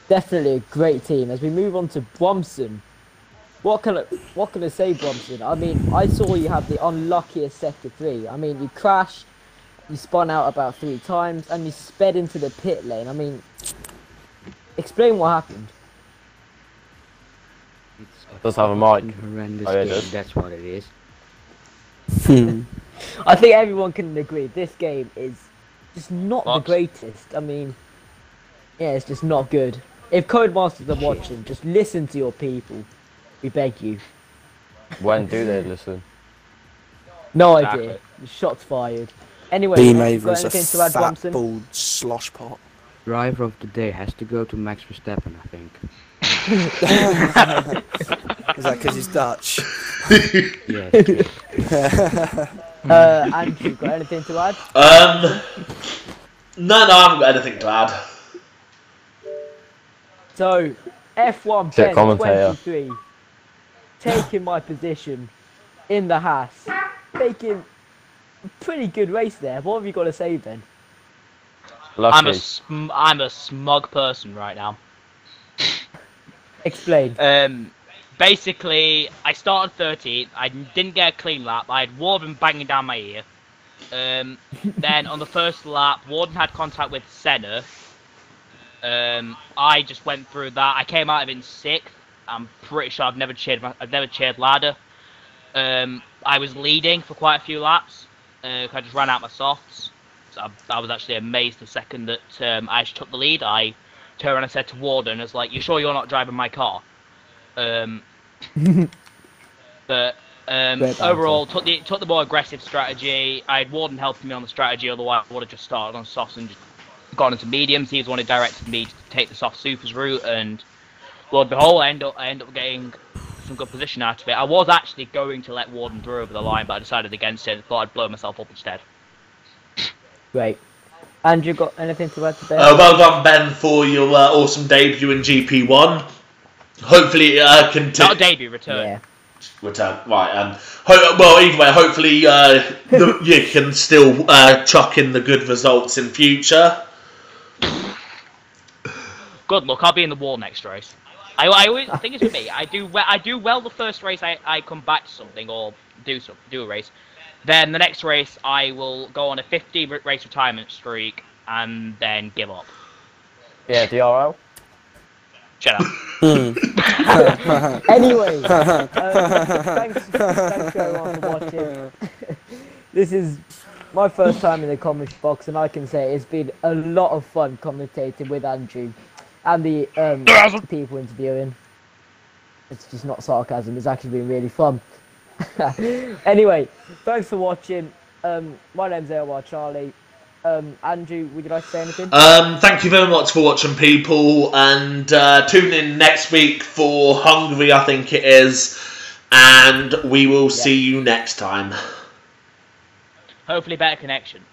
definitely a great team. As we move on to Bromson, what can I say, Bromson? I mean, I saw you have the unluckiest sector 3. I mean, you crashed, you spun out about 3 times, and you sped into the pit lane. I mean, explain what happened. It does have a mic. Horrendous Oh, yeah, game. it does. That's what it is. I think everyone can agree this game is just not the greatest. I mean, yeah, it's just not good. If Codemasters are watching, just listen to your people. We beg you. When do they listen? No idea. Shots fired. Anyway, B-Maver's got anything a to add, fat Bromson? bald slosh pot. Driver of the day has to go to Max Verstappen, I think. Is that because he's Dutch? Yes. Andrew, got anything to add? No, I haven't got anything to add. So, F1 Ben 23, taking my position in the Haas, taking pretty good race there. What have you got to say, Ben? Lucky. I'm a smug person right now. Explain. Basically, I started 13th. I didn't get a clean lap. I had Warden banging down my ear. Then on the first lap, Warden had contact with Senna. I just went through that. I came out of it in 6th. I'm pretty sure I've never cheered ladder. I was leading for quite a few laps. I just ran out my softs. So I was actually amazed the second that I actually took the lead. I turned around and said to Warden, "I was like, you sure you're not driving my car?" But overall, took the more aggressive strategy. I had Warden helping me on the strategy, otherwise I would have just started on softs and just gone into mediums. He was the one who directed me to take the soft supers route, and Lord behold, I end up getting some good position out of it. I was actually going to let Warden through over the line, but I decided against it and thought I'd blow myself up instead. Great. Andrew, got anything to add to Ben? Well done, Ben, for your awesome debut in GP1. Hopefully, not debut, return. Yeah. Return, right. Well, either way, hopefully you can still chuck in the good results in future. Good luck. I'll be in the wall next race. I always think it's with me. I do well the first race. I come back to something or do a race. Then the next race I will go on a 50 race retirement streak and then give up. Yeah, DRL. Shut up. Anyway, thanks everyone for watching. This is my first time in the commentary box, and I can say it's been a lot of fun commentating with Andrew and the people interviewing. It's just not sarcasm, it's actually been really fun. Anyway, thanks for watching. My name's AOR Charlie. Andrew, would you like to say anything? Thank you very much for watching, people, and tune in next week for Hungary, I think it is, and we will see you next time. Hopefully better connection.